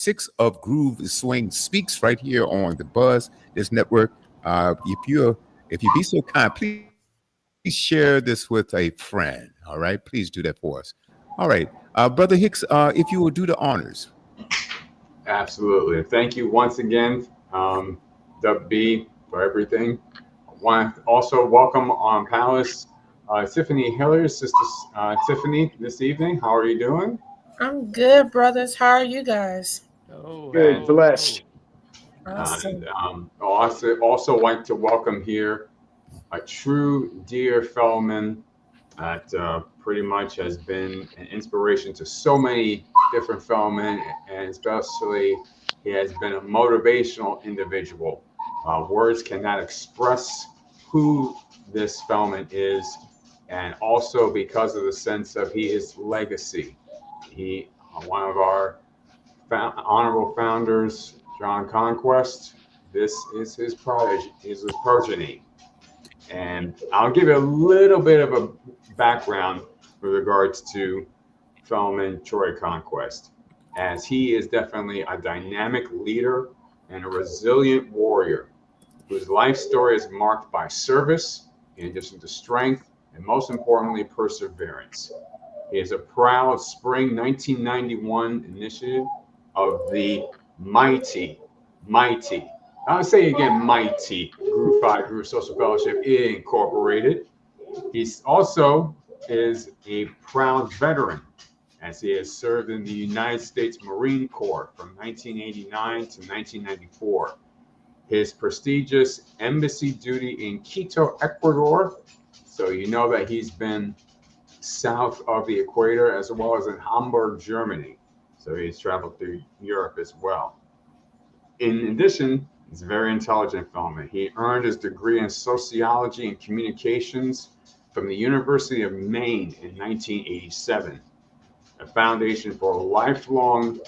6 of Groove Swing Speaks right here on the Buzz, this network. If you be so kind, please share this with a friend. All right, please do that for us. All right, Brother Hicks, if you will do the honors. Absolutely. Thank you once again, Dub B, for everything. I want to also welcome on Palace Tiffany Hiller, Sister Tiffany, this evening. How are you doing? I'm good, brothers. How are you guys? Oh, Fan- Good, hello, blessed. hello. And Awesome. I also like to welcome here a true dear Fellman that pretty much has been an inspiration to so many different Fellmen, and especially he has been a motivational individual. Words cannot express who this Fellman is, and also because of the sense of his legacy. He, one of our honorable founders, John Conquest. This is his prodigy, is his progeny. And I'll give you a little bit of a background with regards to Fellman Troy Conquest, as he is definitely a dynamic leader and a resilient warrior whose life story is marked by service, in addition to strength, and most importantly, perseverance. He is a proud spring 1991 initiative of the mighty, I'll say again, mighty Group 5 Group Social Fellowship Incorporated. He's also is a proud veteran as he has served in the United States Marine Corps from 1989 to 1994. His prestigious embassy duty in Quito, Ecuador. So you know that he's been south of the equator as well as in Hamburg, Germany. So he's traveled through Europe as well. In addition, he's a very intelligent fellow. He earned his degree in sociology and communications from the University of Maine in 1987, a foundation for a lifelong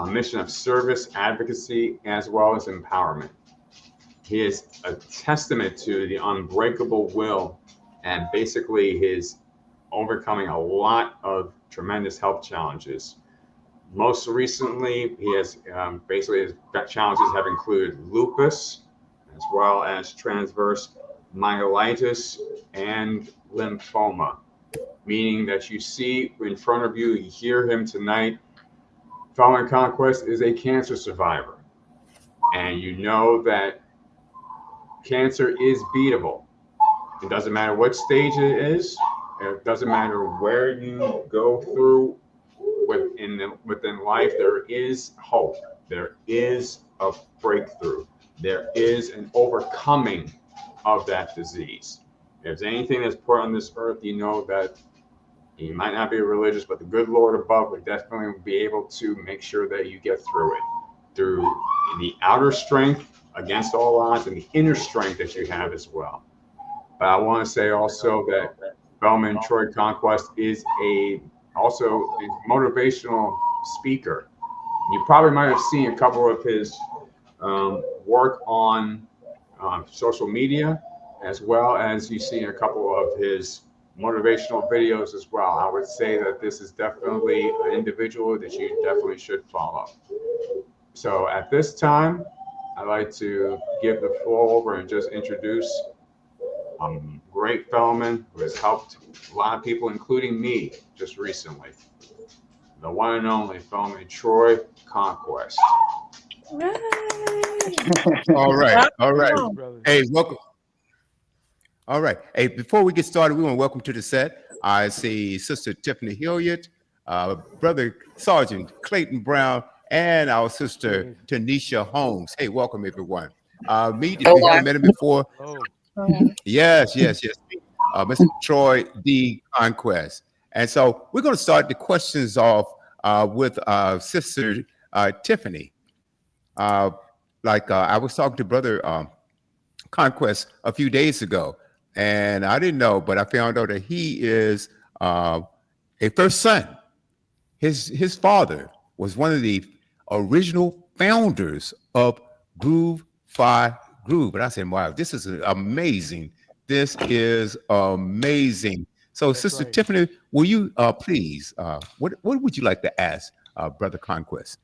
mission of service, advocacy, as well as empowerment. He is a testament to the unbreakable will and basically his overcoming a lot of tremendous health challenges. Most recently, he has basically his challenges have included lupus, as well as transverse myelitis and lymphoma, meaning that you see in front of you, you hear him tonight. Fellman Conquest is a cancer survivor, and you know that cancer is beatable. It doesn't matter what stage it is. It doesn't matter where you go through within life. There is hope. There is a breakthrough. There is an overcoming of that disease. If there's anything that's put on this earth, you know that you might not be religious, but the good Lord above would definitely be able to make sure that you get through it through the outer strength against all odds and the inner strength that you have as well. But I want to say also that Fellman Troy Conquest is also a motivational speaker. You probably might have seen a couple of his work on social media, as well as you see a couple of his motivational videos as well. I would say that this is definitely an individual that you definitely should follow. So at this time, I'd like to give the floor over and just introduce great Fellman who has helped a lot of people, including me, just recently. The one and only Fellman Troy Conquest. All right, all right. Wow. Brothers. Hey, welcome. All right. Hey, before we get started, we want to welcome to the set. I see Sister Tiffany Hilliard, Brother Sergeant Clayton Brown, and our sister Tanisha Holmes. Hey, welcome everyone. Meet if you haven't met him before. Oh, Yes. Mr. Troy D. Conquest. And so we're going to start the questions off with Sister Tiffany. I was talking to Brother Conquest a few days ago, and I didn't know, but I found out that he is a first son. His father was one of the original founders of Groove 5 Groove. And I said, wow, this is amazing. This is amazing. So, that's Sister right. Tiffany, will you please, what would you like to ask Brother Conquest.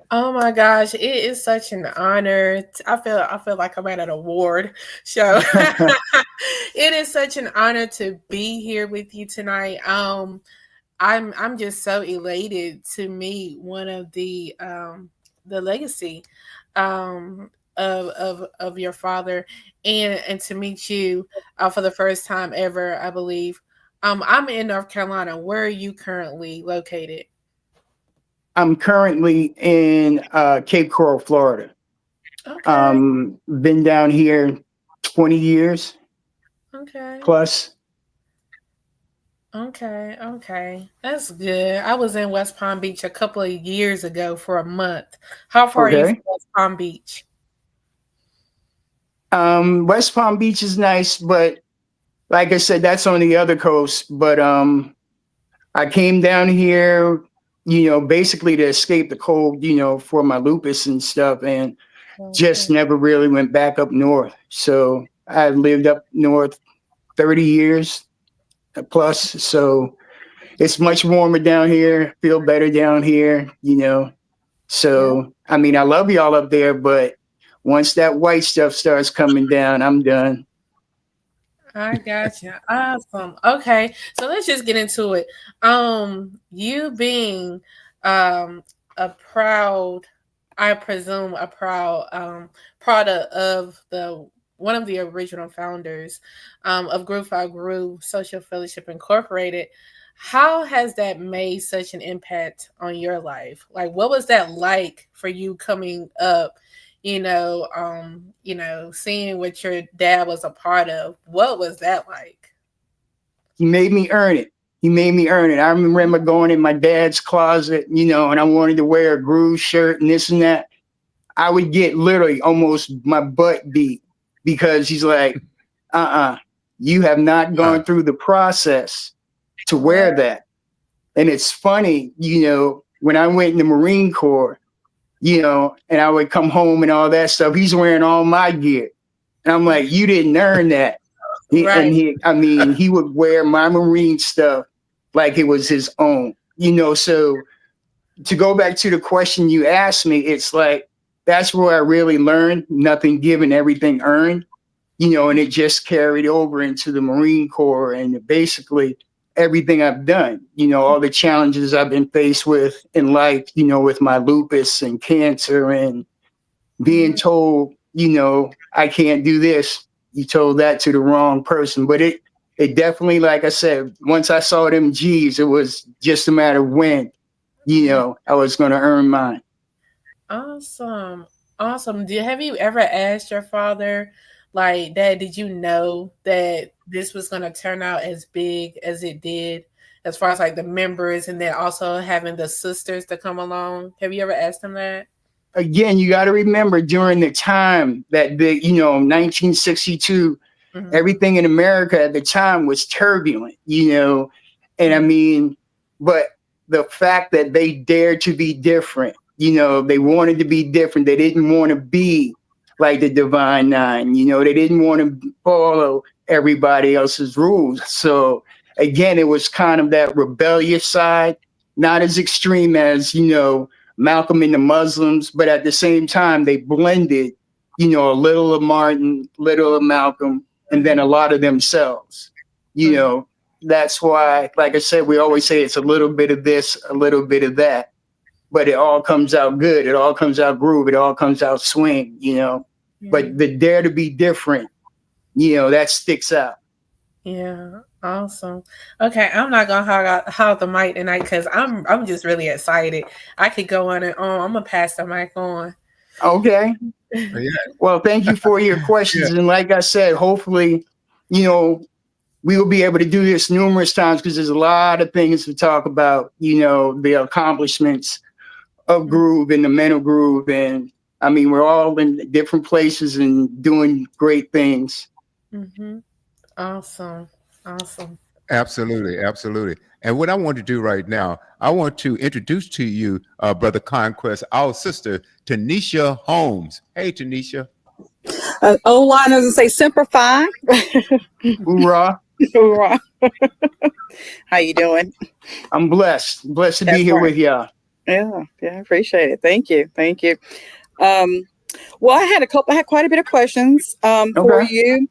Oh my gosh, it is such an honor. I feel like I'm at an award show. It is such an honor to be here with you tonight. I'm just so elated to meet one of the legacy of your father, and to meet you for the first time ever, I believe. I'm in North Carolina. Where are you currently located? I'm currently in Cape Coral, Florida. Okay. Been down here 20 years Okay. plus. Okay. That's good. I was in West Palm Beach a couple of years ago for a month. How far are you Okay. from West Palm Beach? West Palm Beach is nice, but like I said, that's on the other coast. But I came down here, basically to escape the cold, for my lupus and stuff, and just never really went back up north. So I lived up north 30 years plus. So it's much warmer down here, feel better down here, So, I mean, I love y'all up there, but once that white stuff starts coming down, I'm done. I got you. Awesome. Okay, so let's just get into it. You being a proud, I presume a proud product of the one of the original founders of Groove for Groove Social Fellowship Incorporated. How has that made such an impact on your life? Like, what was that like for you coming up? Seeing what your dad was a part of. What was that like? He made me earn it. I remember going in my dad's closet, and I wanted to wear a Groove shirt and this and that. I would get literally almost my butt beat because he's like, you have not gone through the process to wear that. And it's funny, when I went in the Marine Corps, and I would come home and all that stuff, he's wearing all my gear. And I'm like, you didn't earn that. Right. And he would wear my Marine stuff like it was his own, so to go back to the question you asked me, it's like, that's where I really learned nothing given, everything earned, and it just carried over into the Marine Corps and basically everything I've done, all the challenges I've been faced with in life, with my lupus and cancer and being told, I can't do this. You told that to the wrong person. But it definitely, like I said, once I saw them G's, it was just a matter of when, I was going to earn mine. Awesome. Have you ever asked your father, like, Dad, did you know that this was going to turn out as big as it did, as far as like the members and then also having the sisters to come along? Have you ever asked him that? Again, you got to remember during the time that 1962, everything in America at the time was turbulent, and I mean, but the fact that they dared to be different, they wanted to be different. They didn't want to be like the Divine Nine, they didn't want to follow everybody else's rules. So again, it was kind of that rebellious side, not as extreme as, Malcolm and the Muslims, but at the same time, they blended, a little of Martin, little of Malcolm, and then a lot of themselves. That's why, like I said, we always say it's a little bit of this, a little bit of that, but it all comes out good. It all comes out groove. It all comes out swing, but the dare to be different, that sticks out. Yeah, awesome. Okay, I'm not gonna hog the mic tonight because I'm just really excited. I could go on and on. I'm gonna pass the mic on. Okay. Well, thank you for your questions. And like I said, hopefully, we will be able to do this numerous times because there's a lot of things to talk about, the accomplishments of Groove and the Men of Groove. And I mean, we're all in different places and doing great things. Awesome. Absolutely. And what I want to do right now, I want to introduce to you, Brother Conquest, our sister, Tanisha Holmes. Hey, Tanisha. Old line doesn't say Semper Fi. Hoorah. Right. How you doing? I'm blessed to That's be here right. with y'all. Yeah, I appreciate it. Thank you. Um, well, I had quite a bit of questions for Okay. you.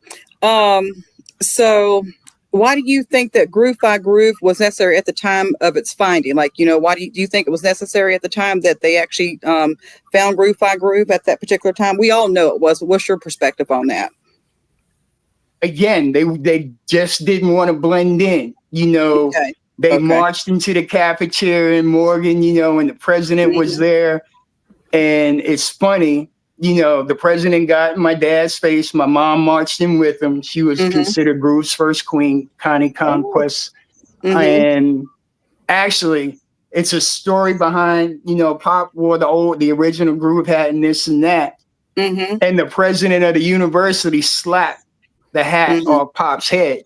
So why do you think that Groove by Groove was necessary at the time of its finding? Like, why do you think it was necessary at the time that they actually found Groove by Groove at that particular time? We all know it was. What's your perspective on that? Again, they just didn't want to blend in. Okay. They Okay. marched into the cafeteria in Morgan, and the president was Mhm. there. And it's funny, the president got in my dad's face. My mom marched in with him. She was Mhm. considered Groove's first queen, Connie Oh. Conquest. Mhm. And actually, it's a story behind, Pop wore the original Groove hat and this and that. Mhm. And the president of the university slapped the hat Mhm. off Pop's head.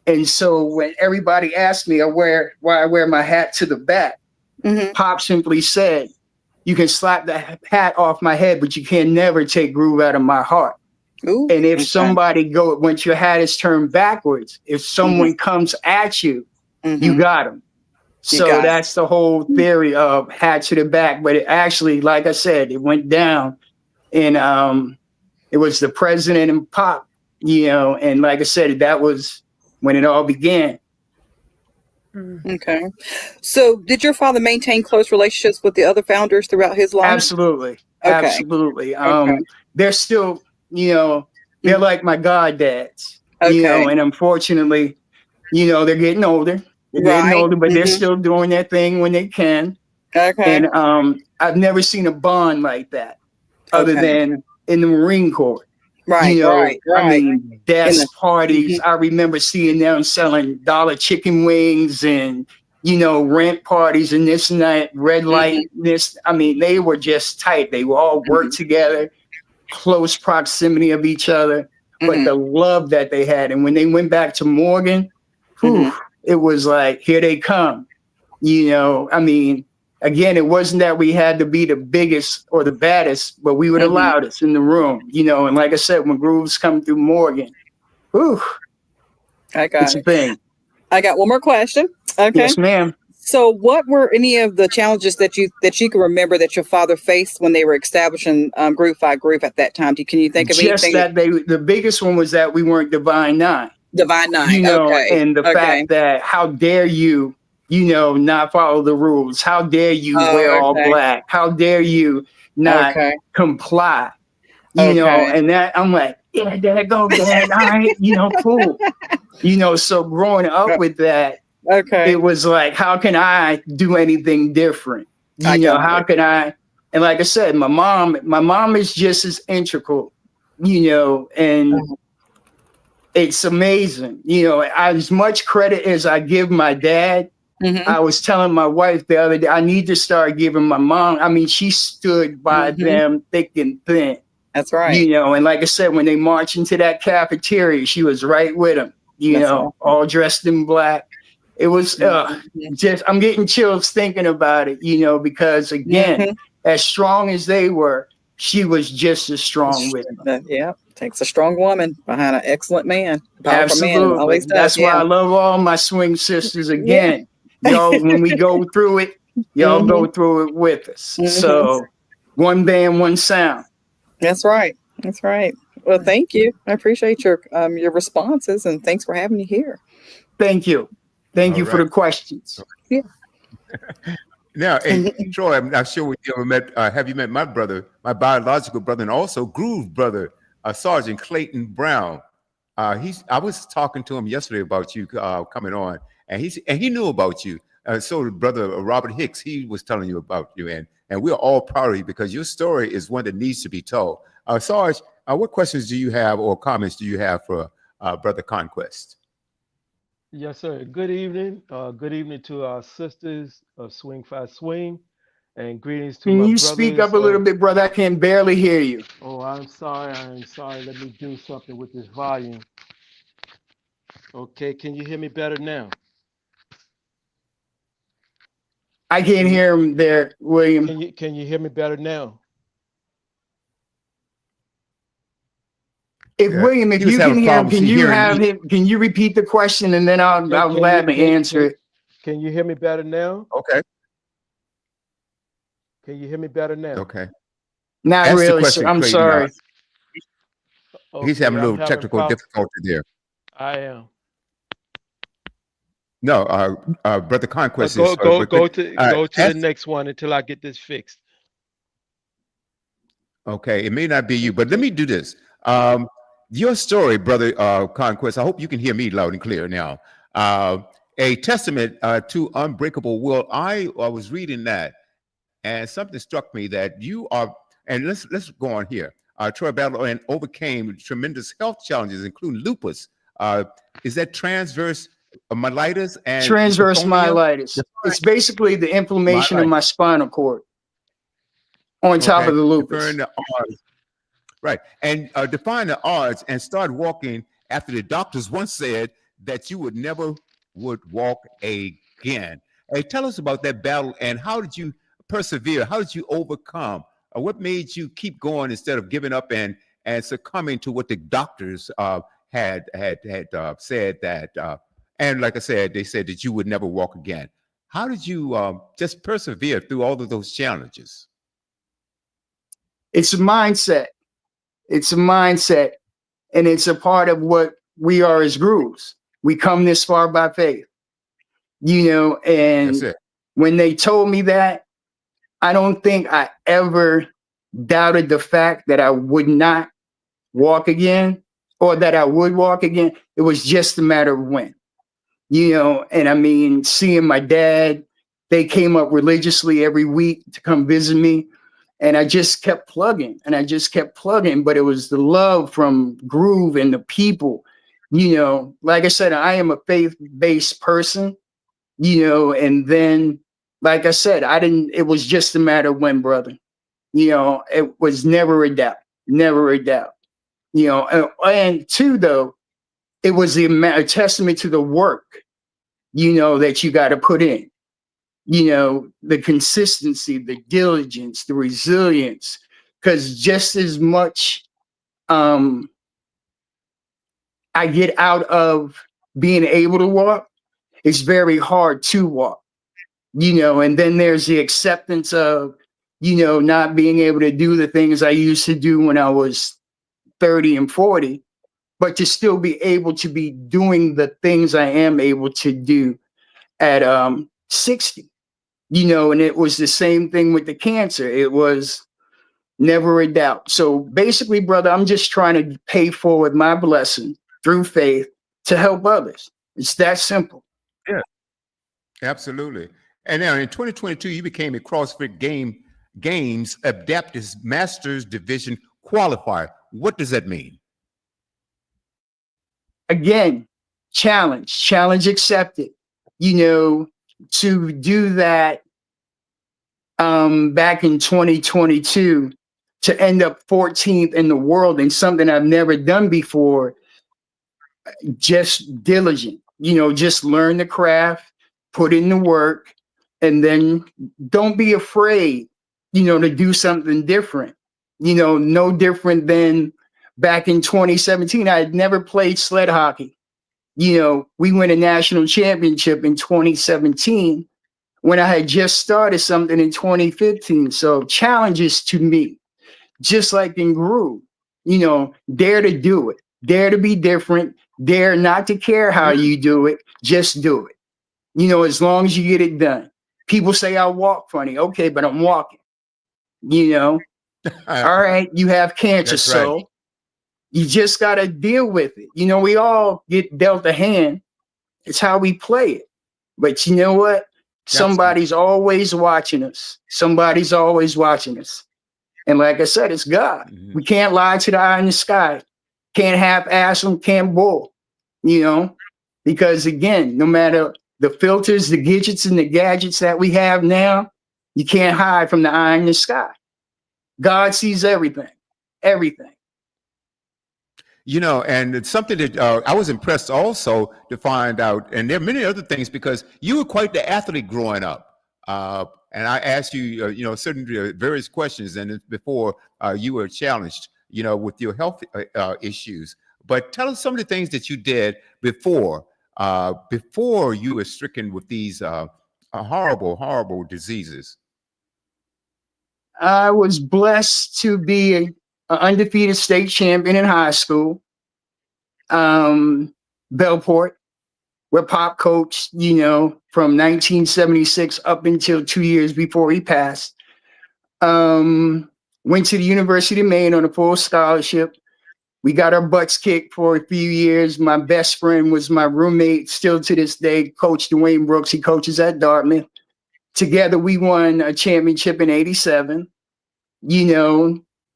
And so when everybody asked me why I wear my hat to the back, Mhm. Pop simply said, "You can slap the hat off my head, but you can never take Groove out of my heart." Ooh. And if Okay. somebody once your hat is turned backwards, if someone comes at you, you Mhm. got them. You So got it. that's the whole theory of hat to the back. But it actually, like I said, it went down, and it was the president and Pop, and like I said, that was when it all began. Okay. So, did your father maintain close relationships with the other founders throughout his life? Absolutely. Okay. Absolutely. Okay. They're still, they're Mhm. like my goddads, Okay. and unfortunately, they're getting older. They're getting Right. older, but they're Mhm. still doing their thing when they can. Okay. And I've never seen a bond like that other Okay. than in the Marine Corps. Right. Right. I Right. mean, In the. desk parties. Mhm. I remember seeing them selling dollar chicken wings and, rent parties and this and that, red light, Mhm. this. I mean, they were just tight. They were all worked Mhm. together, close proximity of each other, but Mhm. the love that they had. And when they went back to Morgan, whew, Mhm. it was like, here they come. I mean, again, it wasn't that we had to be the biggest or the baddest, but we were the Mhm. loudest in the room, and like I said, when Groove's come through Morgan, whew, I it's got a it. thing. I got one more question. Okay. Yes, ma'am. So, what were any of the challenges that you can remember that your father faced when they were establishing Groove by Groove at that time? Can you think of Just anything? that the biggest one was that we weren't Divine Nine, Divine Nine. Okay. and the Okay. fact that how dare you, not follow the rules? How dare you wear Oh, all okay. black? How dare you not Okay. comply? Okay. And that I'm like, yeah, Dad, go, Dad. All right, cool. So growing up with that, Okay. it was like, how can I do anything different? I got How it. can I? And like I said, my mom is just as integral, and it's amazing. As much credit as I give my dad, Mm-hmm. I was telling my wife the other day, I need to start giving my mom. I mean, she stood by Mm-hmm. them thick and thin. That's right. And like I said, when they marched into that cafeteria, she was right with them, That's right. all dressed in black. It was Mm-hmm. just, I'm getting chills thinking about it, because again, Mm-hmm. as strong as they were, she was just as strong with them. Yeah. Takes a strong woman behind an excellent man, powerful man. It Absolutely. always does. That's why Yeah. I love all my swing sisters Yeah. again. Y'all, when we go through it, y'all Mm-hmm. go through it with us. Mm-hmm. So one band, one sound. That's right. That's right. Well, thank you. I appreciate your responses, and thanks for having me here. Thank you. Thank All you for right. the questions. Yeah. Now, hey, Troy, I'm not sure you ever met. Have you met my brother, my biological brother, and also Groove brother, Sergeant Clayton Brown? I was talking to him yesterday about you coming on, and he knew about you. So did brother Robert Hicks, he was telling you about you, and we're all proud of you because your story is one that needs to be told. Sarge, what questions do you have or comments do you have for brother Conquest? Yes, sir. Good evening. Good evening to our sisters of Swing Five Swing, and greetings to Can my you speak brothers up a little of. bit, brother? I can barely hear you. Oh, I'm sorry. I'm sorry. Let me do something with this volume. Okay, can you hear me better now? I can't Can you hear him there, William. can you hear me better now? If Yeah. William, if He was you having can hear him, problems can you hearing have me. him? Can you repeat the question and then I'll Can you- gladly answer it. Can you hear me better now? Okay. Can you hear me better now? Okay. Not Ask the really, sir. question, I'm Clayton. sorry. He's having a I'm little technical prob- difficulty there. I am. No, Brother Conquest Go is. go but go could- to all right, go to the ask- next one until I get this fixed. Okay, it may not be you, but let me do this. Your story, Brother Conquest, I hope you can hear me loud and clear now. A testament to unbreakable will. I was reading that, and something struck me that you are, and let's go on here. Troy battled and overcame tremendous health challenges, including lupus. Is that transverse myelitis and Transverse myotonia? myelitis. It's basically the inflammation of Myelitis. my spinal cord on top of the lupus. Deferring the odds. Right. And define the odds and start walking after the doctors once said that you would never would walk again. Hey, tell us about that battle and how did you persevere? How did you overcome? What made you keep going instead of giving up and succumbing to what the doctors had said that and like I said, they said that you would never walk again. How did you just persevere through all of those challenges? It's a mindset. It's a mindset. And it's a part of what we are as grooves. We come this far by faith. That's And it. when they told me that, I don't think I ever doubted the fact that I would not walk again or that I would walk again. It was just a matter of when. And I mean, seeing my dad, they came up religiously every week to come visit me. And I just kept plugging but it was the love from Groove and the people, like I said, I am a faith-based person, and then, like I said, it was just a matter of when, brother, it was never a doubt, and two, though, it was a testament to the work, that you got to put in. The consistency, the diligence, the resilience, because just as much I get out of being able to walk, it's very hard to walk, and then there's the acceptance of, not being able to do the things I used to do when I was 30 and 40, but to still be able to be doing the things I am able to do at 60. And it was the same thing with the cancer. It was never a doubt. So basically, brother, I'm just trying to pay forward my blessing through faith to help others. It's that simple. Yeah, absolutely. And now in 2022, you became a CrossFit Games Adaptive Masters Division qualifier. What does that mean? Again, challenge accepted. To do that back in 2022, to end up 14th in the world in something I've never done before, just diligent, just learn the craft, put in the work, and then don't be afraid, to do something different, no different than back in 2017. I had never played sled hockey. We won a national championship in 2017 when I had just started something in 2015. So challenges to me, just like in Groove, dare to do it, dare to be different, dare not to care how you do it, just do it. As long as you get it done. People say I walk funny. Okay, but I'm walking, all right, you have cancer. That's So right. you just got to deal with it. We all get dealt a hand. It's how we play it. But you know what? Somebody's always watching us. Somebody's always watching us. And like I said, it's God. Mhm. We can't lie to the eye in the sky. Can't half-ass them, can't bull, because again, no matter the filters, the gadgets, and the gadgets that we have now, you can't hide from the eye in the sky. God sees everything, everything. And it's something that I was impressed also to find out, and there are many other things because you were quite the athlete growing up. And I asked you, certain various questions, and before you were challenged, with your health issues. But tell us some of the things that you did before you were stricken with these horrible, horrible diseases. I was blessed to be an undefeated state champion in high school. Bellport, where Pop coached, from 1976 up until 2 years before he passed. Went to the University of Maine on a full scholarship. We got our butts kicked for a few years. My best friend was my roommate, still to this day, Coach Dwayne Brooks. He coaches at Dartmouth. Together, we won a championship in '87.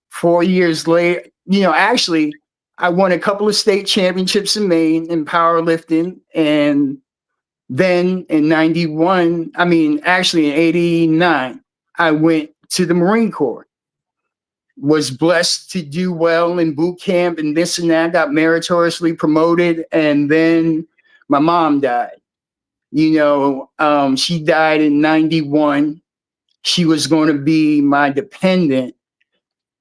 4 years later, actually, I won a couple of state championships in Maine in powerlifting. And then in in '89, I went to the Marine Corps. Was blessed to do well in boot camp and this and that, got meritoriously promoted. And then my mom died. She died in '91. She was going to be my dependent.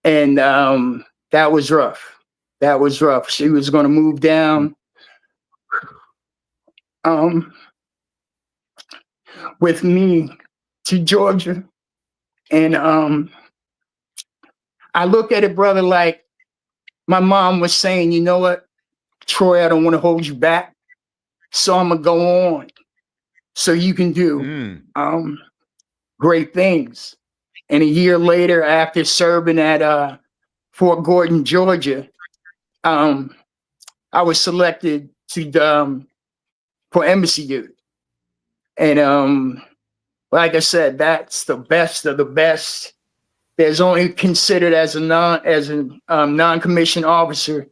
And that was rough. That was rough. She was going to move down with me to Georgia. And I look at it, brother, like my mom was saying, you know what, Troy, I don't want to hold you back. So I'm going to go on so you can do great things. And a year later, after serving at Fort Gordon, Georgia, I was selected to for embassy duty. And like I said, that's the best of the best. There's only considered as a non-commissioned officer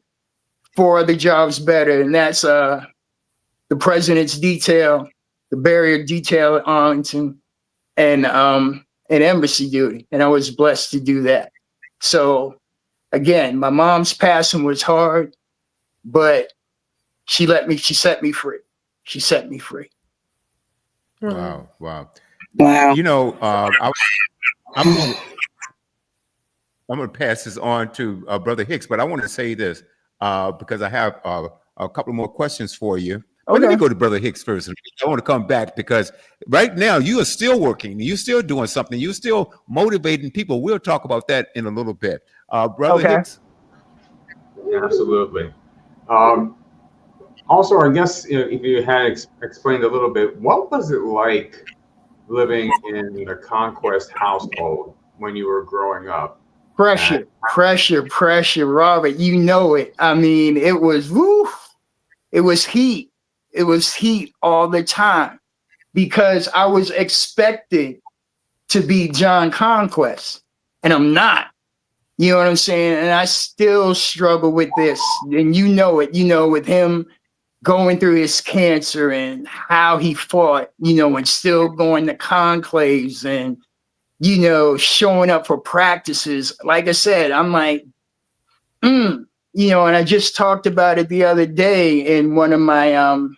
4 other jobs better, and that's the president's detail, the barrier detail at Arlington, and embassy duty. And I was blessed to do that. So again, my mom's passing was hard, but she set me free. She set me free. Wow. Wow. I'm going to pass this on to Brother Hicks, but I want to say this because I have a couple more questions for you. But let me go to Brother Hicks first. I want to come back because right now you are still working. You're still doing something. You're still motivating people. We'll talk about that in a little bit. Brother Hicks? Absolutely. Also, I guess if you had explained a little bit, what was it like living in the Conquest household when you were growing up? Pressure, Robert. You know it. It was it was heat. It was heat all the time because I was expected to be John Conquest, and I'm not. You know what I'm saying? And I still struggle with this. And you know it, with him going through his cancer and how he fought, and still going to conclaves and, showing up for practices. Like I said, I'm like, and I just talked about it the other day in one of my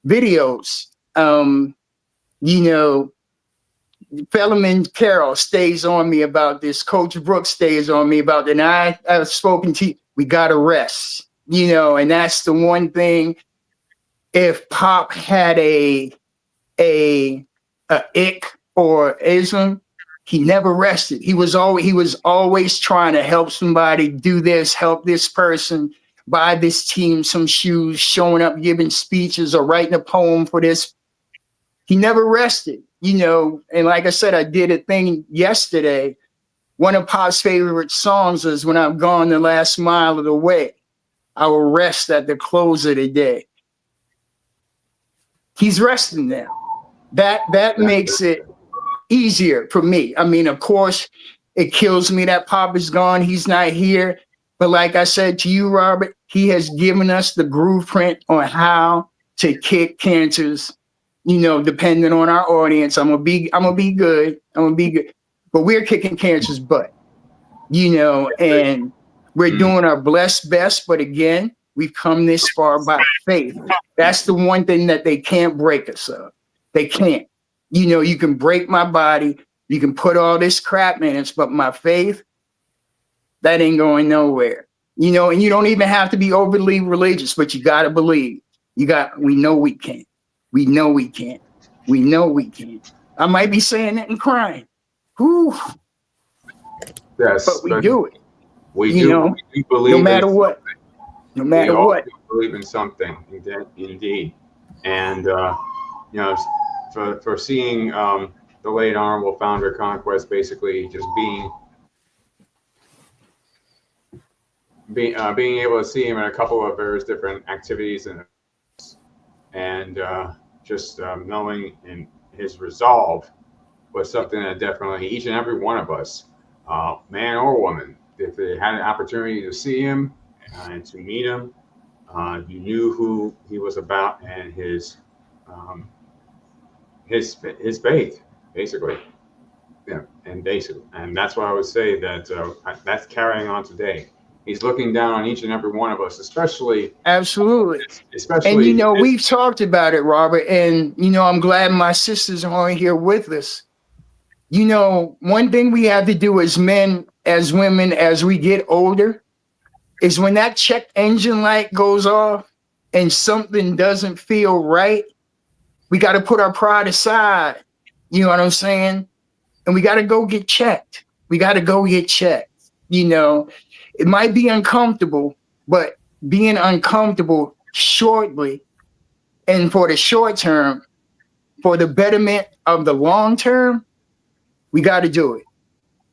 videos. Fellman Carroll stays on me about this. Coach Brooks stays on me about that. And I've spoken to you. We got to rest, and that's the one thing. If Pop had a ick or ism, he never rested. He was always trying to help somebody do this, help this person, buy this team some shoes, showing up, giving speeches or writing a poem for this. He never rested, and like I said, I did a thing yesterday. One of Pop's favorite songs is When I've Gone the Last Mile of the Way. I will rest at the close of the day. He's resting now. That makes it easier for me. Of course, it kills me that Pop is gone. He's not here. But like I said to you, Robert, he has given us the blueprint on how to kick cancers, depending on our audience. I'm gonna be good. But we're kicking cancer's butt, and we're doing our blessed best. But again, we've come this far by faith. That's the one thing that they can't break us of. They can't. You can break my body. You can put all this crap in it, but my faith, That ain't going nowhere. You know, and you don't even have to be overly religious, but you got to believe. We know we can. We know we can. We know we can. I might be saying that and crying. Whew, Yes, but we do it. We You do. know, We do believe no matter in what. something. No matter We all what. do believe in something, indeed. And you know, for seeing the late honorable founder Conquest basically just being able to see him in a couple of various different activities and just knowing in his resolve was something that definitely each and every one of us, man or woman, if they had an opportunity to see him and to meet him, you knew who he was about and his faith, basically. Yeah, and that's why I would say that that's carrying on today. He's looking down on each and every one of us, especially. Absolutely. And, you know, we've talked about it, Robert, and, you know, I'm glad my sisters are here with us. You know, one thing we have to do as men, as women, as we get older, is when that check engine light goes off and something doesn't feel right, we got to put our pride aside. You know what I'm saying? And we got to go get checked. We got to go get checked. You know, it might be uncomfortable, but being uncomfortable shortly and for the short term, for the betterment of the long term, we got to do it.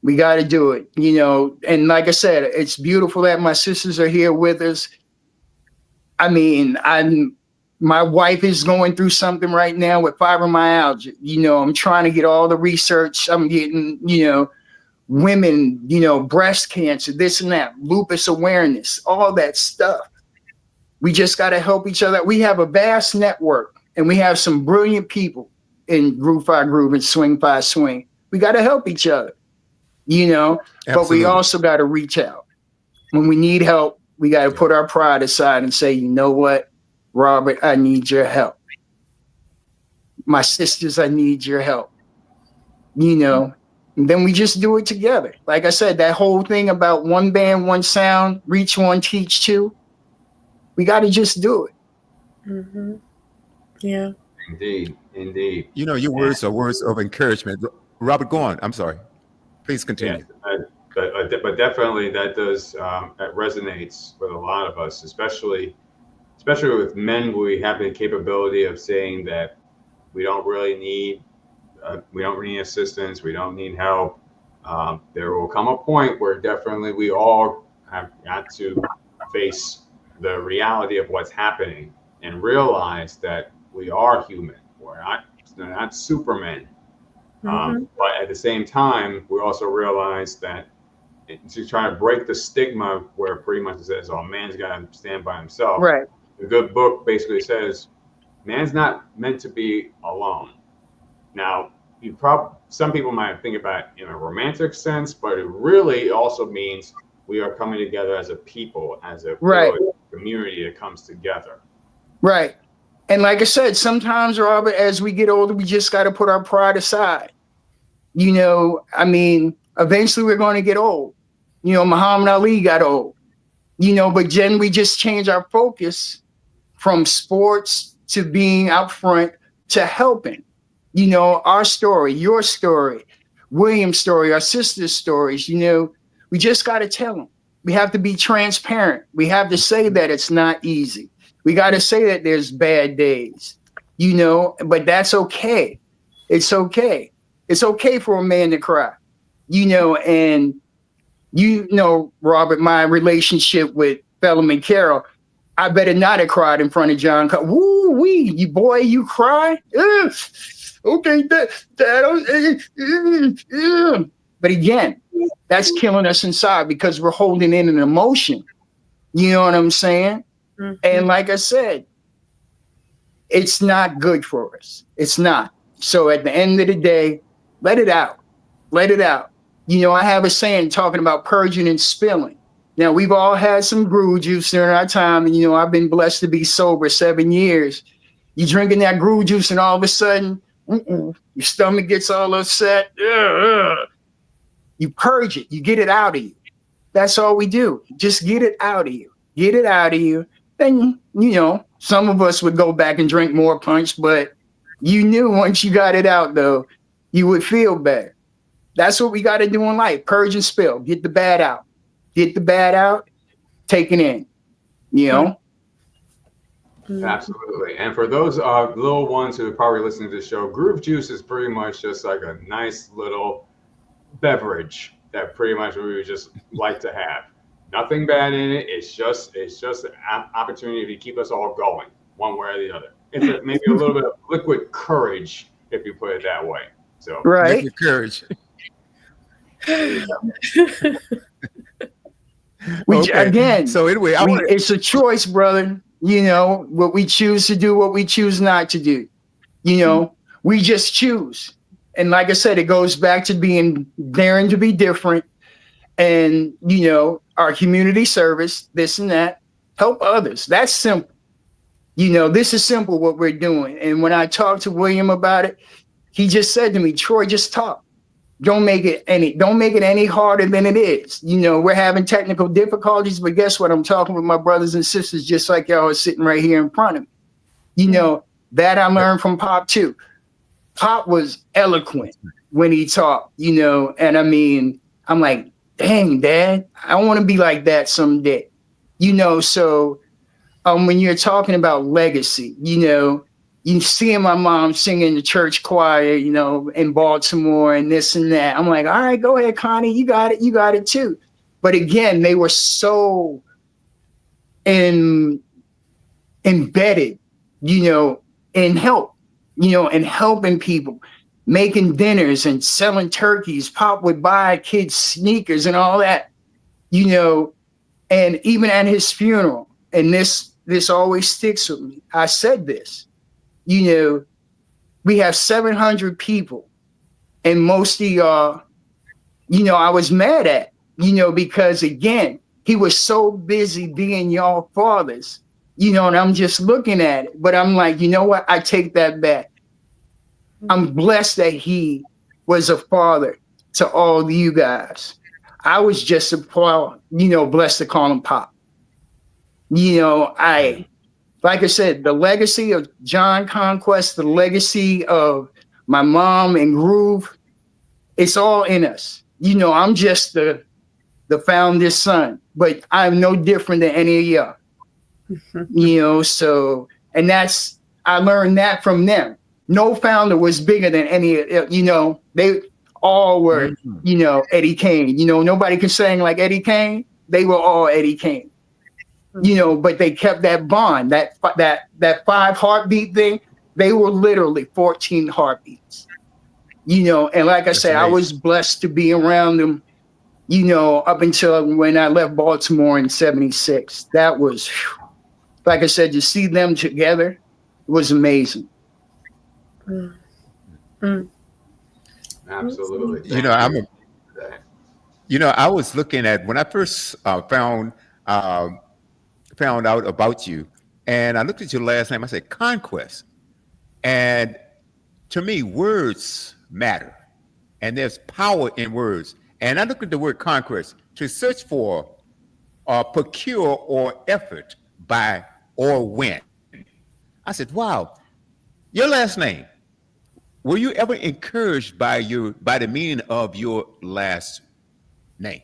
We got to do it, you know. And like I said, it's beautiful that my sisters are here with us. I mean, my wife is going through something right now with fibromyalgia. You know, I'm trying to get all the research. I'm getting, you know, women, you know, breast cancer, this and that, lupus awareness, all that stuff. We just got to help each other. We have a vast network and we have some brilliant people in Groove 5 Groove and Swing 5 Swing. We got to help each other, you know, Absolutely. But we also got to reach out. When we need help, we got to put our pride aside and say, you know what, Robert, I need your help. My sisters, I need your help. You know, and then we just do it together. Like I said, that whole thing about one band, one sound, reach one, teach two. We got to just do it. Mm-hmm. Yeah. Indeed. You know, your words are words of encouragement. Robert, go on. I'm sorry. Please continue. Yeah, but definitely that does that resonates with a lot of us, especially with men. We have the capability of saying that we don't really need assistance. We don't need help. There will come a point where definitely we all have got to face the reality of what's happening and realize that we are human. We're not supermen. But at the same time, we also realize that to try to break the stigma where pretty much it says, oh, man's got to stand by himself. Right. The good book basically says, man's not meant to be alone. Now, some people might think about it in a romantic sense, but it really also means we are coming together as a people, as a community that comes together. Right. And like I said, sometimes, Robert, as we get older, we just got to put our pride aside. You know, I mean, eventually we're going to get old. You know, Muhammad Ali got old. You know, but then we just change our focus from sports to being out front to helping. You know, our story, your story, William's story, our sister's stories, you know, we just got to tell them. We have to be transparent. We have to say that it's not easy. We got to say that there's bad days, you know, but that's okay. It's okay. It's okay for a man to cry, you know, and you know, Robert, my relationship with Bellamy Carroll, I better not have cried in front of John. Woo wee, you boy, you cry? Ugh. Okay, but again, that's killing us inside because we're holding in an emotion. You know what I'm saying? Mm-hmm. And like I said, it's not good for us. It's not. So at the end of the day, let it out. Let it out. You know, I have a saying talking about purging and spilling. Now, we've all had some groove juice during our time. And, you know, I've been blessed to be sober 7 years. You're drinking that groove juice and all of a sudden, your stomach gets all upset. You purge it. You get it out of you. That's all we do. Just get it out of you. Get it out of you. And, you know, some of us would go back and drink more punch, but you knew once you got it out, though, you would feel better. That's what we got to do in life. Purge and spill. Get the bad out. Get the bad out. Take it in. You know? Absolutely. And for those little ones who are probably listening to the show, Groove Juice is pretty much just like a nice little beverage that pretty much we would just like to have. Nothing bad in it. It's just an opportunity to keep us all going one way or the other. It's maybe a little bit of liquid courage, if you put it that way. So Right. Liquid courage. Again, So anyway, it's a choice, brother. You know, what we choose to do, what we choose not to do. You know, we just choose. And like I said, it goes back to daring to be different. And, you know, our community service, this and that, help others. That's simple. You know, this is simple what we're doing. And when I talked to William about it, he just said to me, Troy, just talk. Don't make it any harder than it is. You know, we're having technical difficulties, but guess what? I'm talking with my brothers and sisters, just like y'all are sitting right here in front of me. You know, that I learned from Pop too. Pop was eloquent when he talked, you know, and I mean, I'm like, dang, Dad, I want to be like that someday. You know, so when you're talking about legacy, you know, you seeing my mom singing the church choir, you know, in Baltimore and this and that. I'm like, all right, go ahead, Connie, you got it too. But again, they were so embedded, you know, in help, you know, and helping people, making dinners and selling turkeys. Pop would buy kids sneakers and all that, you know, and even at his funeral, and this always sticks with me. I said this. You know, we have 700 people, and most of y'all, you know, I was mad at, you know, because again, he was so busy being y'all fathers, you know, and I'm just looking at it, but I'm like, you know what? I take that back. I'm blessed that he was a father to all of you guys. I was just blessed to call him Pop. You know, like I said, the legacy of John Conquest, the legacy of my mom and Groove, it's all in us. You know, I'm just the founder's son, but I'm no different than any of y'all. You know, so, and I learned that from them. No founder was bigger than any, you know, they all were, you know, Eddie Kane. You know, nobody could sing like Eddie Kane. They were all Eddie Kane. You know, but they kept that bond, that 5 heartbeat thing. They were literally 14 heartbeats, you know. And like I said, I was blessed to be around them, you know, up until when I left Baltimore in '76. That was, like I said, to see them together was amazing. absolutely. You know, I was looking at when I first found out about you, and I looked at your last name. I said Conquest, and to me, words matter, and there's power in words. And I looked at the word conquest to search for, procure, or effort by or win. I said, wow, your last name. Were you ever encouraged by the meaning of your last name?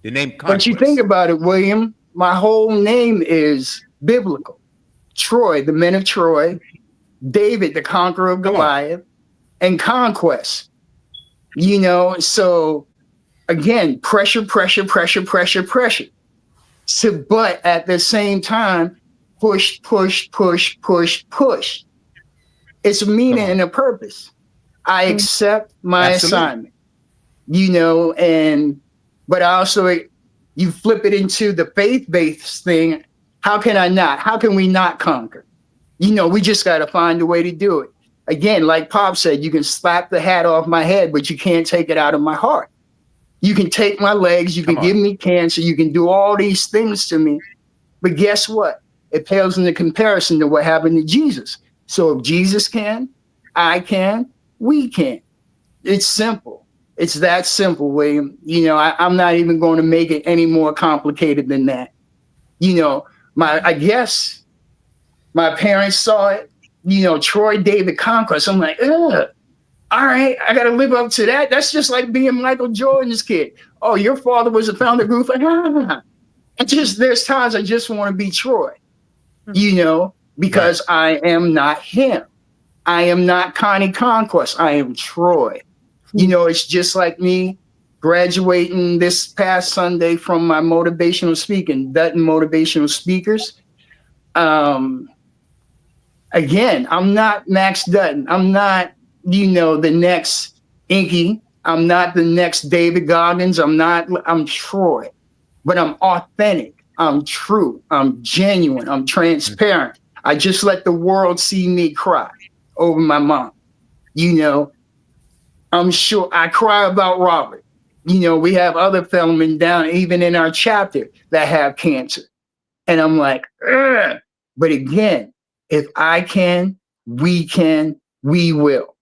The name Conquest. But you think about it, William. My whole name is biblical. Troy, the men of Troy, David, the conqueror of Goliath, and Conquest. You know, so again, pressure. So, but at the same time, push. It's a meaning and a purpose. I accept my assignment, you know, but also you flip it into the faith-based thing. How can I not? How can we not conquer? You know, we just got to find a way to do it. Again, like Pop said, you can slap the hat off my head, but you can't take it out of my heart. You can take my legs, you can give me cancer, you can do all these things to me. But guess what? It pales in the comparison to what happened to Jesus. So if Jesus can, I can, we can. It's simple. It's that simple, William. You know, I'm not even going to make it any more complicated than that. You know, I guess my parents saw it, you know, Troy David Conquest. I'm like, ugh, all right, I got to live up to that. That's just like being Michael Jordan's kid. Oh, your father was a founder group. And just there's times I just want to be Troy, you know, because I am not him. I am not Connie Conquest. I am Troy. You know, it's just like me graduating this past Sunday from my motivational speaking, Dutton Motivational Speakers. Again, I'm not Max Dutton. I'm not, you know, the next Inky. I'm not the next David Goggins. I'm Troy, but I'm authentic. I'm true. I'm genuine. I'm transparent. I just let the world see me cry over my mom. You know, I'm sure I cry about Robert. You know, we have other gentlemen down, even in our chapter, that have cancer. And I'm like, ugh. But again, if I can, we will.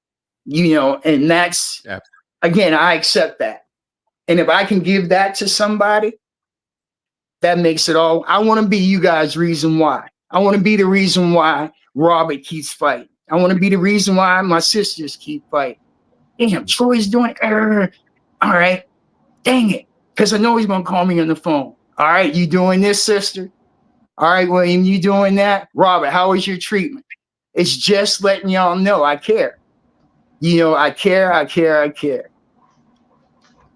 You know, and that's, again, I accept that. And if I can give that to somebody, that makes it all. I want to be you guys' reason why. I want to be the reason why Robert keeps fighting. I want to be the reason why my sisters keep fighting. Damn, Troy's doing it. All right. Dang it. Because I know he's going to call me on the phone. All right, you doing this, sister? All right, William, you doing that? Robert, how was your treatment? It's just letting y'all know I care. You know, I care.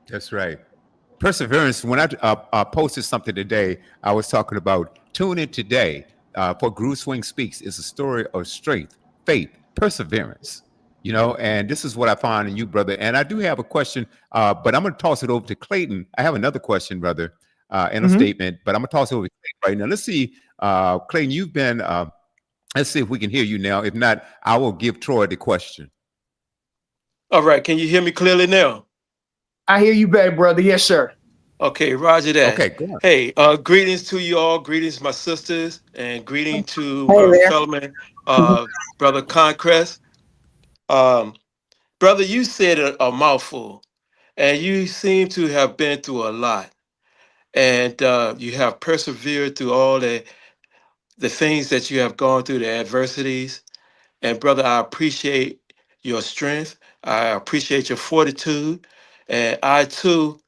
That's right. Perseverance. When I posted something today, I was talking about tune in today for Groove Swing Speaks. It's a story of strength, faith, perseverance. You know, and this is what I find in you, brother. And I do have a question, but I'm going to toss it over to Clayton. I have another question, brother, and a statement, but I'm going to toss it over to Clayton right now. Let's see, Clayton, you've been, let's see if we can hear you now. If not, I will give Troy the question. All right. Can you hear me clearly now? I hear you better, brother. Yes, sir. Okay, roger that. Okay, go on. Hey, greetings to you all. Greetings, my sisters, and greeting to Solomon, Brother Conquest. Brother, you said a mouthful, and you seem to have been through a lot, and you have persevered through all the things that you have gone through, the adversities. And brother, I appreciate your strength. I appreciate your fortitude, and I too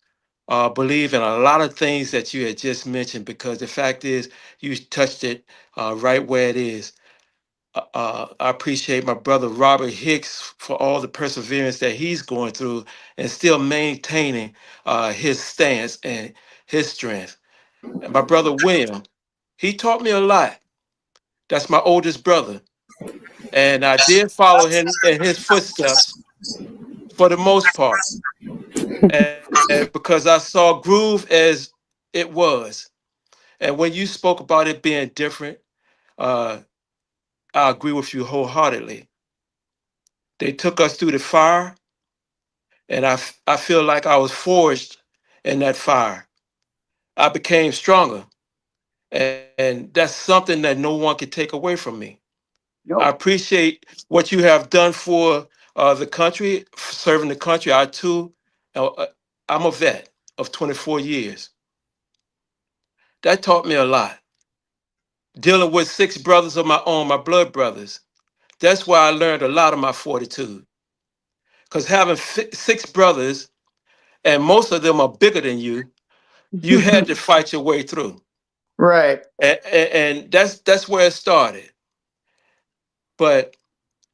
believe in a lot of things that you had just mentioned, because the fact is you touched it right where it is. I appreciate my brother Robert Hicks for all the perseverance that he's going through and still maintaining his stance and his strength. And my brother William, he taught me a lot. That's my oldest brother. And I did follow him in his footsteps for the most part. And because I saw Groove as it was. And when you spoke about it being different, I agree with you wholeheartedly. They took us through the fire, and I feel like I was forged in that fire. I became stronger, and that's something that no one can take away from me. Nope. I appreciate what you have done for the country, serving the country. I too, I'm a vet of 24 years. That taught me a lot. Dealing with 6 brothers of my own, my blood brothers. That's why I learned a lot of my fortitude. Because having 6 brothers, and most of them are bigger than you, you had to fight your way through. Right. And that's where it started. But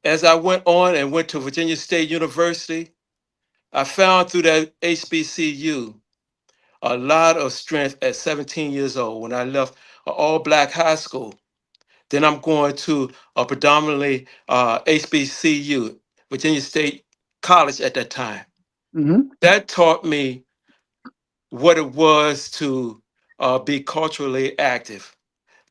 as I went on and went to Virginia State University, I found through that HBCU a lot of strength at 17 years old when I left an all-black high school. Then I'm going to a predominantly HBCU, Virginia State College at that time. That taught me what it was to be culturally active,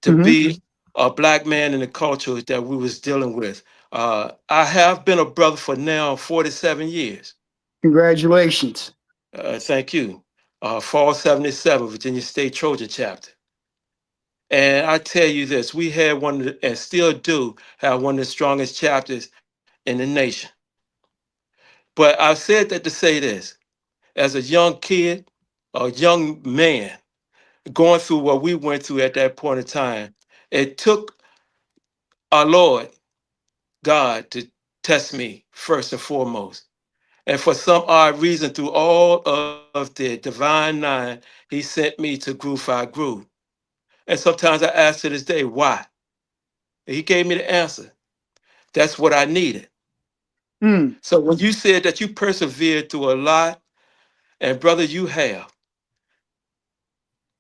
to be a Black man in the culture that we was dealing with. I have been a brother for now 47 years. Congratulations. Thank you. Fall 77, Virginia State Trojan chapter. And I tell you this, we had one, and still do have one of the strongest chapters in the nation. But I've said that to say this. as a young kid, a young man, going through what we went through at that point in time, it took our Lord God to test me first and foremost. And for some odd reason, through all of the divine nine, he sent me to Groove 5 Groove. And sometimes I ask to this day, why? And he gave me the answer. That's what I needed. Mm, So when you said that you persevered through a lot, and brother, you have,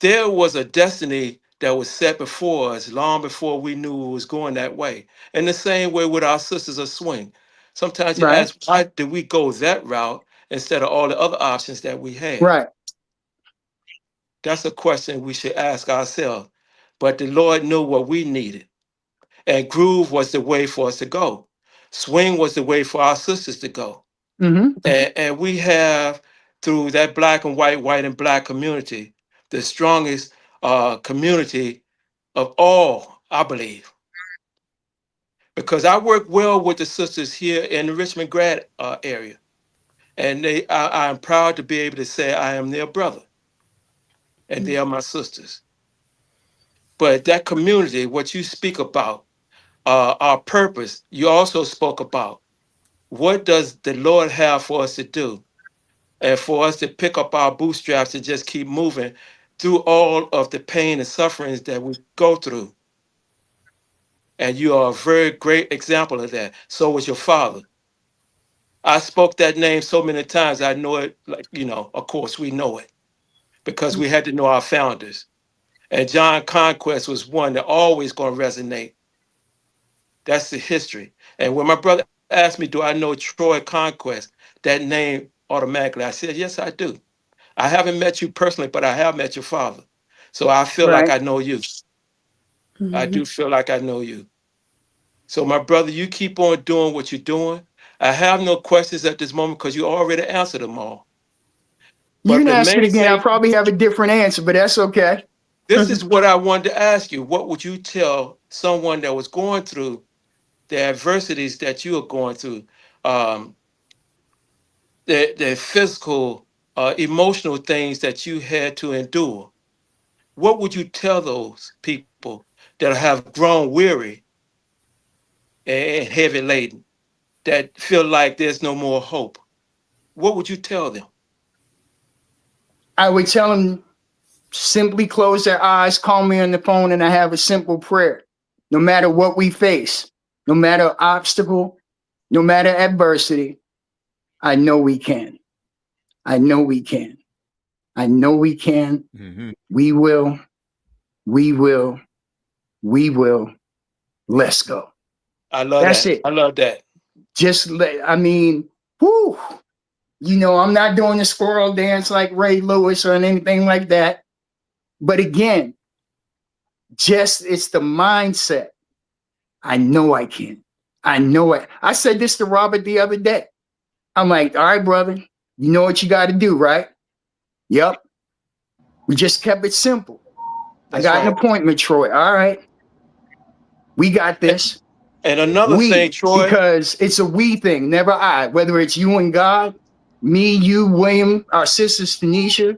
there was a destiny that was set before us long before we knew it was going that way. And the same way with our sisters of swing. Sometimes you right, ask, why did we go that route instead of all the other options that we had? right. That's a question we should ask ourselves. But the Lord knew what we needed. And groove was the way for us to go. Swing was the way for our sisters to go. Mm-hmm. And we have, through that black and white and black community, the strongest community of all, I believe. Because I work well with the sisters here in the Richmond grad area. And I'm proud to be able to say I am their brother. And they are my sisters. But that community, what you speak about, our purpose, you also spoke about. What does the Lord have for us to do? And for us to pick up our bootstraps and just keep moving through all of the pain and sufferings that we go through. And you are a very great example of that. So was your father. I spoke that name so many times, I know it, like, of course we know it because we had to know our founders. And John Conquest was one that always going to resonate. That's the history. And when my brother asked me, do I know Troy Conquest, that name automatically, I said, yes, I do. I haven't met you personally, but I have met your father. So I feel like Right. I know you. I do feel like I know you. So my brother, you keep on doing what you're doing. I have no questions at this moment because you already answered them all. You But can the ask it main again. I'll thing, probably have a different answer, but that's okay. this is what I wanted to ask you. What would you tell someone that was going through the adversities that you are going through, the physical, emotional things that you had to endure? What would you tell those people that have grown weary and heavy laden, that feel like there's no more hope? What would you tell them? I would tell them simply close their eyes, call me on the phone, and I have a simple prayer. No matter what we face, no matter obstacle, no matter adversity, I know we can. I know we can. I know we can. Mhm. We will. We will. We will. Let's go. I love That's that. it. I love that. Just I mean, whoo. I'm not doing the squirrel dance like Ray Lewis or anything like that. But again, it's the mindset. I know I can. I know it. I said this to Robert the other day. I'm like, all right, brother, you know what you got to do, right? Yep. We just kept it simple. That's I got an right. appointment, Troy. All right. We got this. And another thing, Troy, Because it's a we thing, never I. Whether it's you and God, me, you, William, our sisters, Tanisha,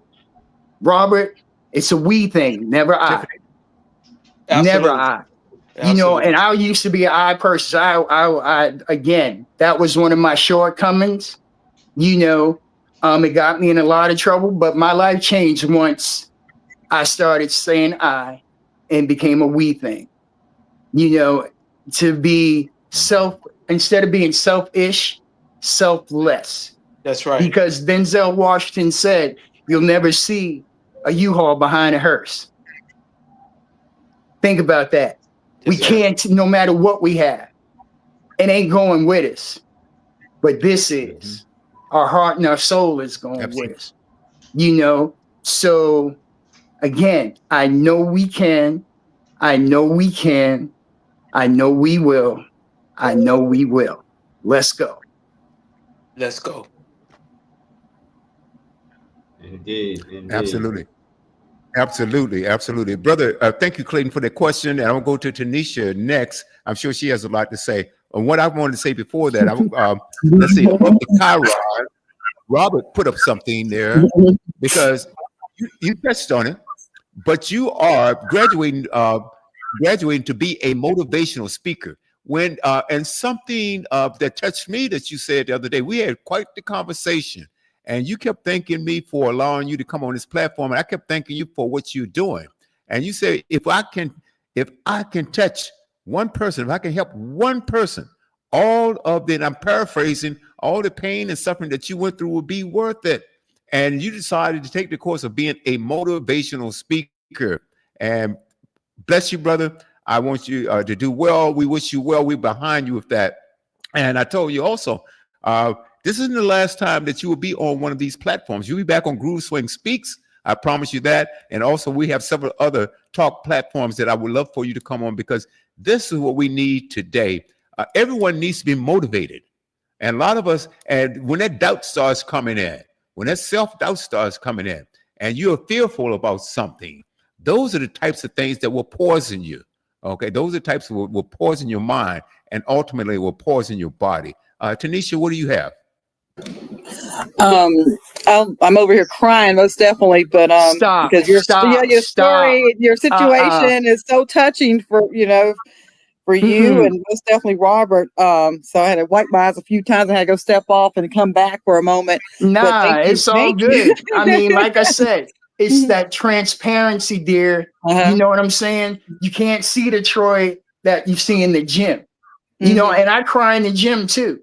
Robert, it's a we thing, never I. Never absolutely. I. Absolutely. And I used to be an I person. I again, that was one of my shortcomings. It got me in a lot of trouble, but my life changed once I started saying I and became a we thing. To be instead of being selfish, selfless. That's right. Because Denzel Washington said, you'll never see a U-Haul behind a hearse. Think about that. We Yes, sir. can't, no matter what we have. It ain't going with us. But this is. Our heart and our soul is going Absolutely. with us. So again, I know we can. I know we can. I know we will. I know we will. Let's go. Let's go. Indeed. Absolutely. Brother, thank you, Clayton, for the question. And I'll go to Tanisha next. I'm sure she has a lot to say. And what I wanted to say before that, let's see, the Chiron Robert put up something there because you touched on it, but you are graduating to be a motivational speaker. When and something that touched me that you said the other day, we had quite the conversation, and you kept thanking me for allowing you to come on this platform, and I kept thanking you for what you're doing. And you said, if I can touch one person, if I can help one person, all of the, and I'm paraphrasing, all the pain and suffering that you went through will be worth it. And you decided to take the course of being a motivational speaker. And bless you, brother. I want you to do well. We wish you well. We're behind you with that. And I told you also, this isn't the last time that you will be on one of these platforms. You'll be back on Groove Swing Speaks. I promise you that. And also, we have several other talk platforms that I would love for you to come on, because this is what we need today. Everyone needs to be motivated. And a lot of us, and when that doubt starts coming in, when that self-doubt starts coming in, and you're fearful about something, those are the types of things that will poison you. Okay, those are the types that will poison your mind, and ultimately will poison your body. Tanisha, what do you have? I'm over here crying, most definitely, but Stop, because your stop, your stop. story, your situation is so touching for for you and most definitely Robert. So I had to wipe my eyes a few times. I had to go step off and come back for a moment. Nah, thank you, it's all thank you. good. I mean, like I said, it's that transparency, dear. You know what I'm saying? You can't see the Troy that you see in the gym. You know, and I cry in the gym too.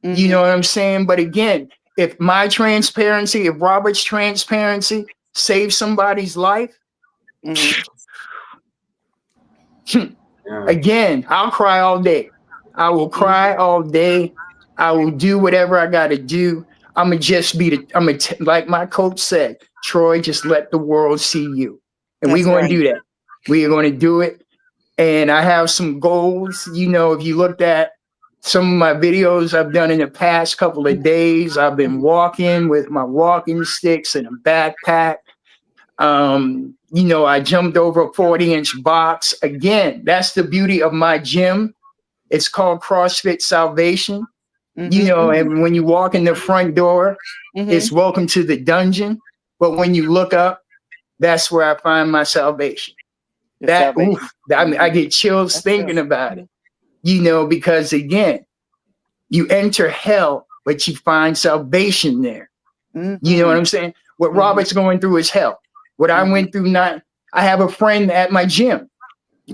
You know what I'm saying? But again, if my transparency, if Robert's transparency saves somebody's life, again, I'll cry all day. I will cry all day. I will do whatever I got to do. I'm gonna just be like my coach said, Troy, just let the world see you. And we're going to do that. We are going to do it. And I have some goals. You know, if you looked at some of my videos I've done in the past couple of days, I've been walking with my walking sticks and a backpack. You know, I jumped over a 40-inch box. Again, that's the beauty of my gym. It's called CrossFit Salvation. You know, and when you walk in the front door, it's welcome to the dungeon. But when you look up, that's where I find my salvation. I mean, I get chills thinking about it, you know, because again, you enter hell, but you find salvation there. You know what I'm saying? What Robert's going through is hell. What I went through, I have a friend at my gym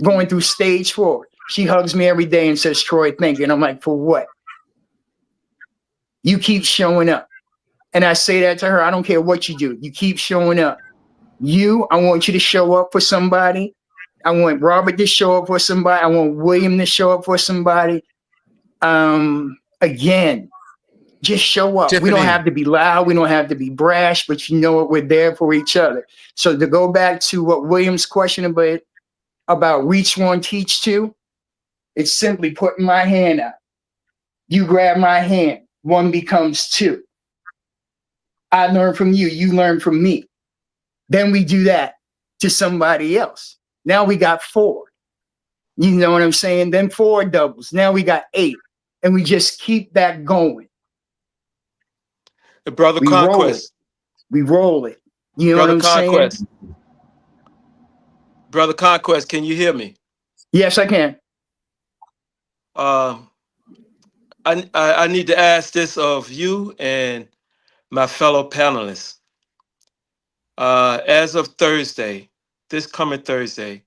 going through stage 4. She hugs me every day and says, Troy, thank you. And I'm like, for what? You keep showing up. And I say that to her. I don't care what you do. You keep showing up. I want you to show up for somebody. I want Robert to show up for somebody. I want William to show up for somebody. Again, just show up. Tiffany. We don't have to be loud. We don't have to be brash, but you know what? We're there for each other. So to go back to what William's question about reach one, teach two, it's simply putting my hand out. You grab my hand. 1 becomes 2. I learn from you. You learn from me. Then we do that to somebody else. Now we got 4. You know what I'm saying? Then 4 doubles. Now we got 8. And we just keep that going. Brother Conquest. We roll it. You know Brother what I'm Conquest. saying? Brother Conquest, can you hear me? Yes, I can. I need to ask this of you and my fellow panelists. As of Thursday, this coming Thursday,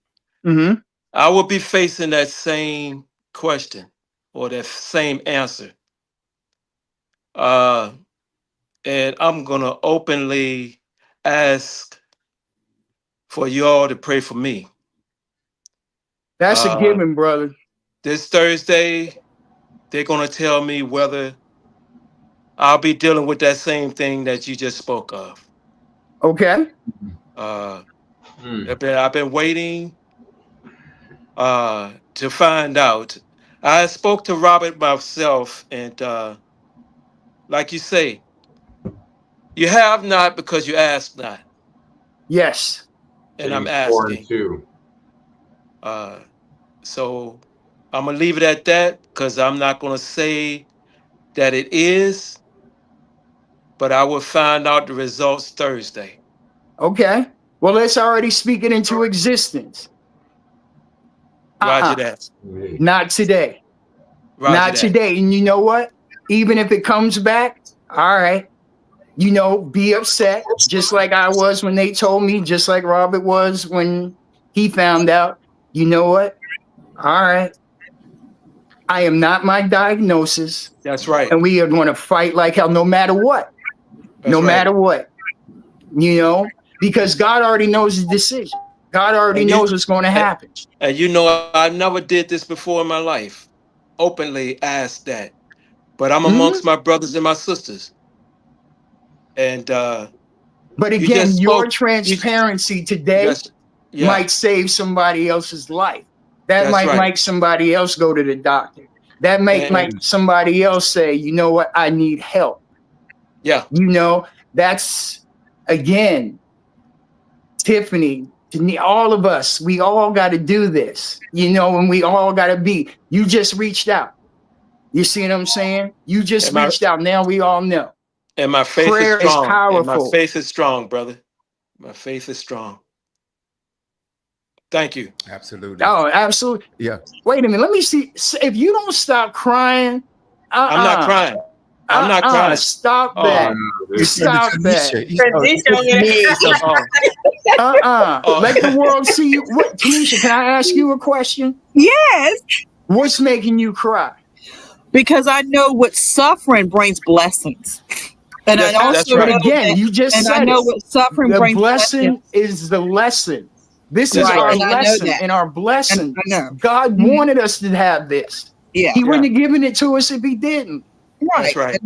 I will be facing that same question or that same answer. And I'm going to openly ask for you all to pray for me. That's a given, brother. This Thursday, they're going to tell me whether I'll be dealing with that same thing that you just spoke of. Okay. I've been waiting to find out. I spoke to Robert myself, and like you say, you have not because you ask not. Yes. And I'm James 4 and asking. 2. So I'm going to leave it at that because I'm not going to say that it is. but I will find out the results Thursday. Okay. Well, let's already speak it into existence. Roger that. Not today. Roger Not that. today. And you know what? Even if it comes back, all right, be upset, just like I was when they told me, just like Robert was when he found out. You know what? All right. I am not my diagnosis. That's right. And we are going to fight like hell, no matter what. That's No right. matter what. Because God already knows the decision. God already And knows what's going to happen. And I never did this before in my life. Openly asked that. But I'm amongst my brothers and my sisters. And But you again, just your spoke- transparency today Yes, yeah, might save somebody else's life. That That's might right. make somebody else go to the doctor. That might somebody else say, you know what, I need help. yeah. That's, again, Tiffany, all of us, we all got to do this, and we all got to be. You just reached out. You see what I'm saying? You just reached out. Now we all know. And my faith Prayer is is strong. And my powerful. faith is strong, brother. My faith is strong. Thank you. Absolutely. Oh, absolutely. Yeah. Wait a minute. Let me see. If you don't stop crying, I'm not crying. I'm not crying. Stop Oh, that. no, Stop that. Oh. Let the world see you. What, Tanisha, can I ask you a question? Yes, What's making you cry? because I know what suffering brings blessings. And Yes, I also that's right. know Again, that, you just and said I know it. what suffering The brings blessing blessings. is the lesson. This is Right, our and I know lesson, that. and our blessing. And I know. God Mhm. wanted us to have this. Yeah, He wouldn't have given it to us if he didn't. right. That's right.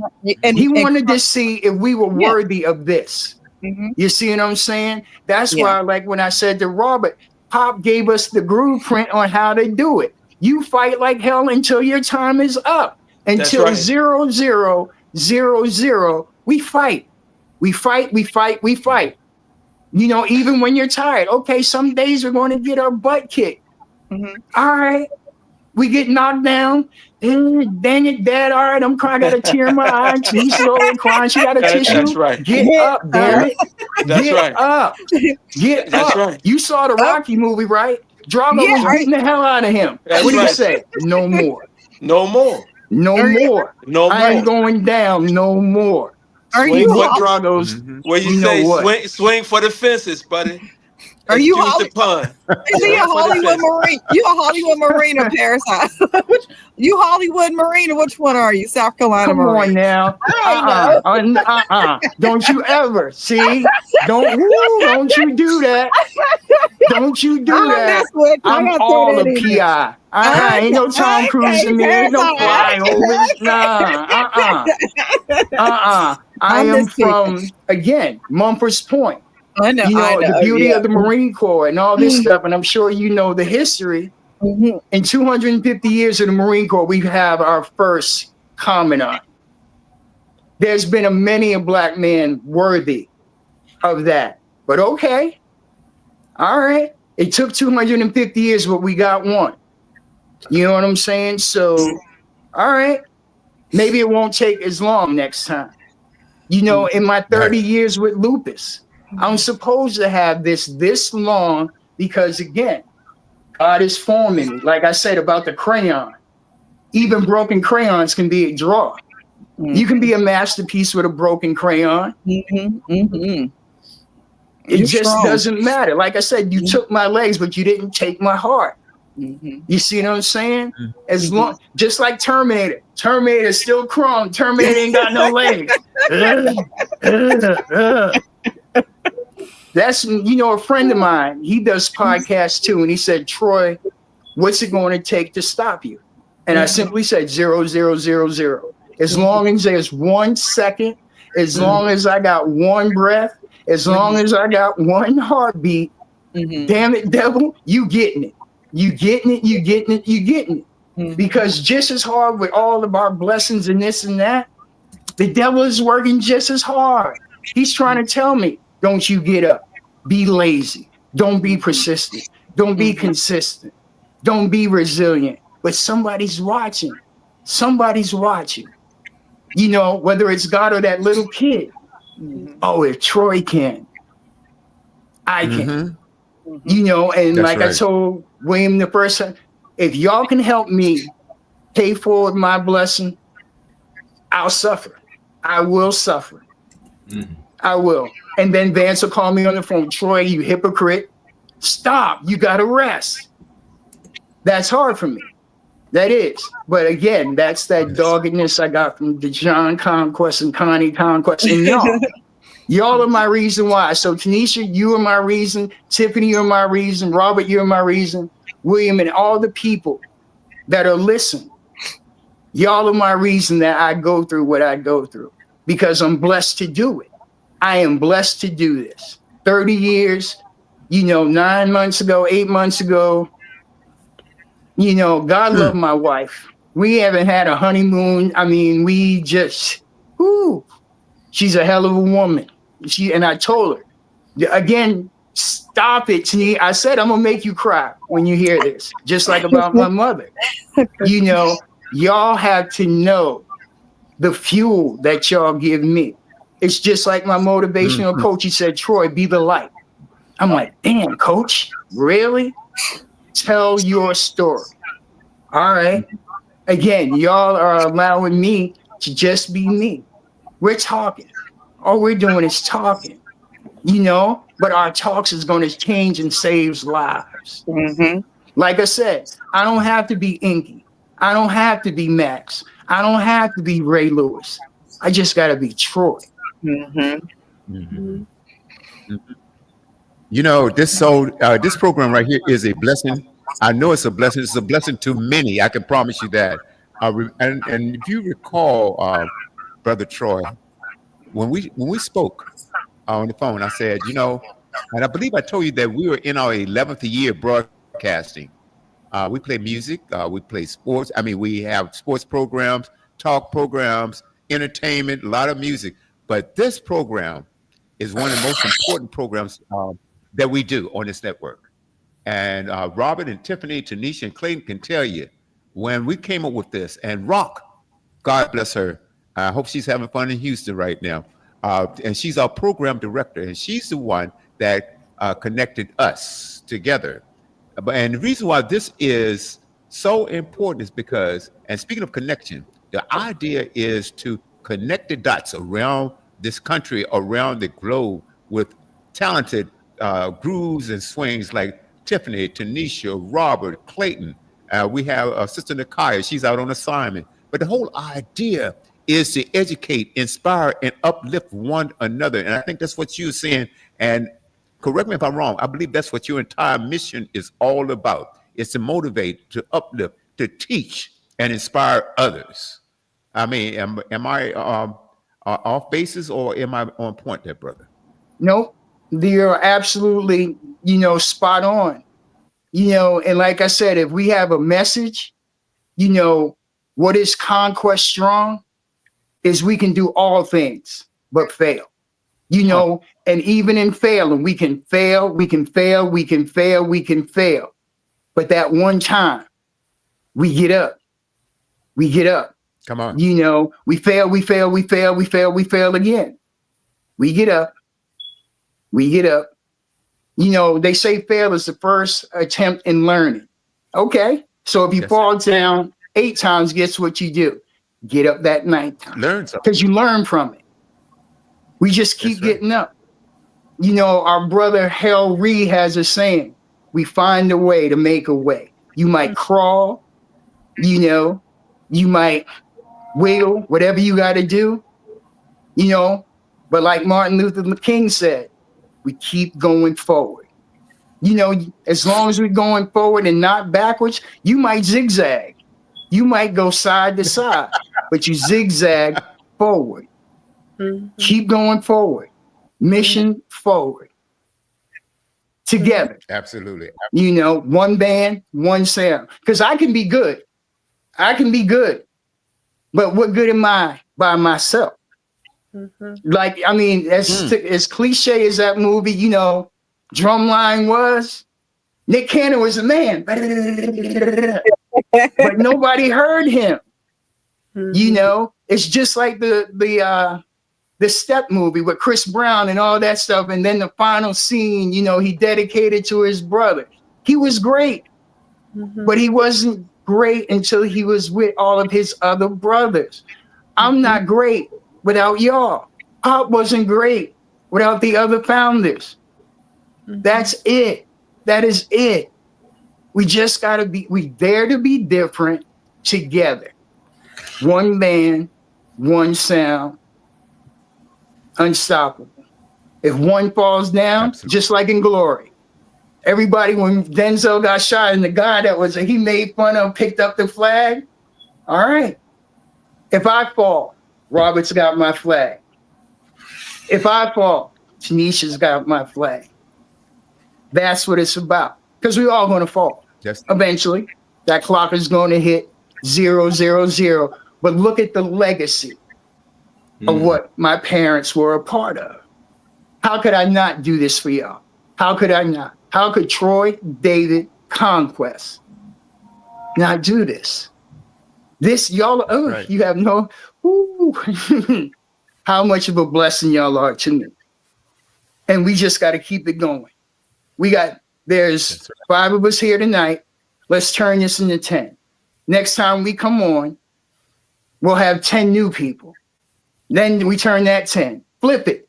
And He wanted to see if we were Yeah. worthy of this. Mhm. You see what I'm saying? That's Yeah. why, like when I said to Robert, Pop gave us the blueprint on how to do it. You fight like hell until your time is up. Until right. 0, 0, 0, 0, we fight. We fight, we fight, we fight. Even when you're tired. Okay, some days we're going to get our butt kicked. Mhm. All right. We get knocked down. Dang it, Dad. All right, I'm crying. I got a tear in my eye. Tanisha's over crying. She got a tissue. That's right. Get up, damn it. That's Get right. up. Get That's up. right. You saw the Rocky movie, right? Drago Yeah, was beating the hell out of him. That's What do you right. say? No more. No more. No Are you- more. No I ain't more. going down no more. Are Swing you for- What Drago's? What you You know say? what? Swing for the fences, buddy. Are you Excuse Holly- the pun. Is he a Hollywood Marine? You a Hollywood Marine or Parasite? You Hollywood Marine or which one are you? South Carolina Come Marine. on now. Don't you ever see? Don't you do that. Don't you do I'm that. mess with you. I I'm gotta throw all that of in there. PI. Ain't no Tom Cruise in me. Ain't no flyovers. Nah. I I'm am just kidding. from, again, Mumford's Point. I know. The beauty yeah. of the Marine Corps and all this stuff. And I'm sure you know the history. Mhm. In 250 years of the Marine Corps, we have our first commandant. There's been many a black man worthy of that. But okay. All right. It took 250 years, but we got one. You know what I'm saying? So, all right. Maybe it won't take as long next time. In my 30 years with lupus, I'm supposed to have this long because, again, God is forming me. Like I said about the crayon, even broken crayons can be a draw. You can be a masterpiece with a broken crayon. Mhm. Mhm. It You're just strong. doesn't matter. Like I said, you took my legs, but you didn't take my heart. Mhm. You see what I'm saying? As long, just like Terminator. Terminator still crawling. Terminator ain't got no legs. That's a friend of mine. He does podcasts too, and he said, "Troy, what's it going to take to stop you?" And I simply said 0, 0, 0, 0. As long as there's 1 second, as long as I got one breath, as long as I got one heartbeat, Mhm. damn it, devil, you getting it. You getting it, you getting it, you getting it. Mhm. Because just as hard with all of our blessings and this and that, the devil is working just as hard. He's trying to tell me, don't you get up. Be lazy. Don't be persistent. Don't be consistent. Don't be resilient. But somebody's watching. Somebody's watching. Whether it's God or that little kid. Mhm. Oh, if Troy can, I can. Mhm. Mhm. You know, and That's like I right. told William the first time, if y'all can help me pay forward my blessing, I'll suffer. I will suffer. Mhm. I will. And then Vance will call me on the phone. Troy, you hypocrite. Stop. You got to rest. That's hard for me. That is. But again, that's that Yes. doggedness I got from the John Conquest and Connie Conquest and y'all. Y'all are my reason why. So Tanisha, you are my reason. Tiffany, you're my reason. Robert, you're my reason. William, and all the people that are listening. Y'all are my reason that I go through what I go through because I'm blessed to do it. I am blessed to do this. 30 years, 9 months ago, 8 months ago, God loved my wife. We haven't had a honeymoon. I mean, we just, she's a hell of a woman. And I told her, again, stop it, Tani. I said, I'm going to make you cry when you hear this, just like about my mother. Y'all have to know the fuel that y'all give me. It's just like my motivational coach. He said, Troy, be the light. I'm like, damn, coach, really? Tell your story. All right. Again, y'all are allowing me to just be me. We're talking. All we're doing is talking, but our talks is going to change and saves lives. Mhm. Like I said, I don't have to be Inky. I don't have to be Max. I don't have to be Ray Lewis. I just got to be Troy. Mhm. Mhm. This program right here is a blessing. I know it's a blessing. It's a blessing to many. I can promise you that. And if you recall, Brother Troy, when we spoke on the phone, I said, and I believe I told you that we were in our 11th year broadcasting. We play music. We play sports. I mean, we have sports programs, talk programs, entertainment, a lot of music. But this program is one of the most important programs that we do on this network. And Robert and Tiffany, Tanisha, and Clayton can tell you when we came up with this. And Rock, God bless her. I hope she's having fun in Houston right now. And she's our program director, and she's the one that connected us together. And the reason why this is so important is because, and speaking of connection, the idea is to connect the dots around this country, around the globe, with talented grooves and swings like Tiffany, Tanisha, Robert, Clayton. We have Sister Nakaya. She's out on assignment. But the whole idea is to educate, inspire, and uplift one another. And I think that's what you're saying. And correct me if I'm wrong. I believe that's what your entire mission is all about. It's to motivate, to uplift, to teach, and inspire others. I mean, am I off basis or am I on point there, brother? Nope. You're absolutely, spot on. And like I said, if we have a message, what is Conquest Strong is we can do all things but fail. And even in failing, we can fail, we can fail, we can fail, we can fail. But that one time, we get up. We get up. Come on. We fail, we fail, we fail, we fail, we fail again. We get up. We get up. They say fail is the first attempt in learning. Okay. So if you fall down 8 times, guess what you do? Get up that 9th time. Learn something. Because you learn from it. We just keep getting up. Our brother Hal Reed has a saying, we find a way to make a way. You might crawl, you might wiggle, whatever you got to do, but like Martin Luther King said, we keep going forward. As long as we're going forward and not backwards, you might zigzag. You might go side to side, but you zigzag forward. Mm-hmm. Keep going forward. Mission forward. Together. Absolutely. One band, one sound. Because I can be good. I can be good. But what good am I by myself? Mm-hmm. Like, I mean, as cliche as that movie, Drumline was, Nick Cannon was a man. But nobody heard him. Mm-hmm. It's just like the the Step movie with Chris Brown and all that stuff. And then the final scene, you know, he dedicated to his brother. He was great, but he wasn't great until he was with all of his other brothers. I'm not great without y'all. Pop wasn't great without the other founders. That's it. That is it. We just gotta we dare to be different together. One band, one sound, unstoppable. If one falls down, Absolutely. just like in Glory, everybody, when Denzel got shot and the guy that was he made fun of picked up the flag. All right. If I fall, Robert's got my flag. If I fall, Tanisha's got my flag. That's what it's about. Because we're all going to fall. Just Eventually, that clock is going to hit 000. But look at the legacy of what my parents were a part of. How could I not do this for y'all? How could I not? How could Troy, David, Conquest not do this? This, y'all, Right. you have no, how much of a blessing y'all are to me. And we just got to keep it going. There's That's right. 5 of us here tonight. Let's turn this into 10. Next time we come on, we'll have 10 new people. Then we turn that 10. Flip it.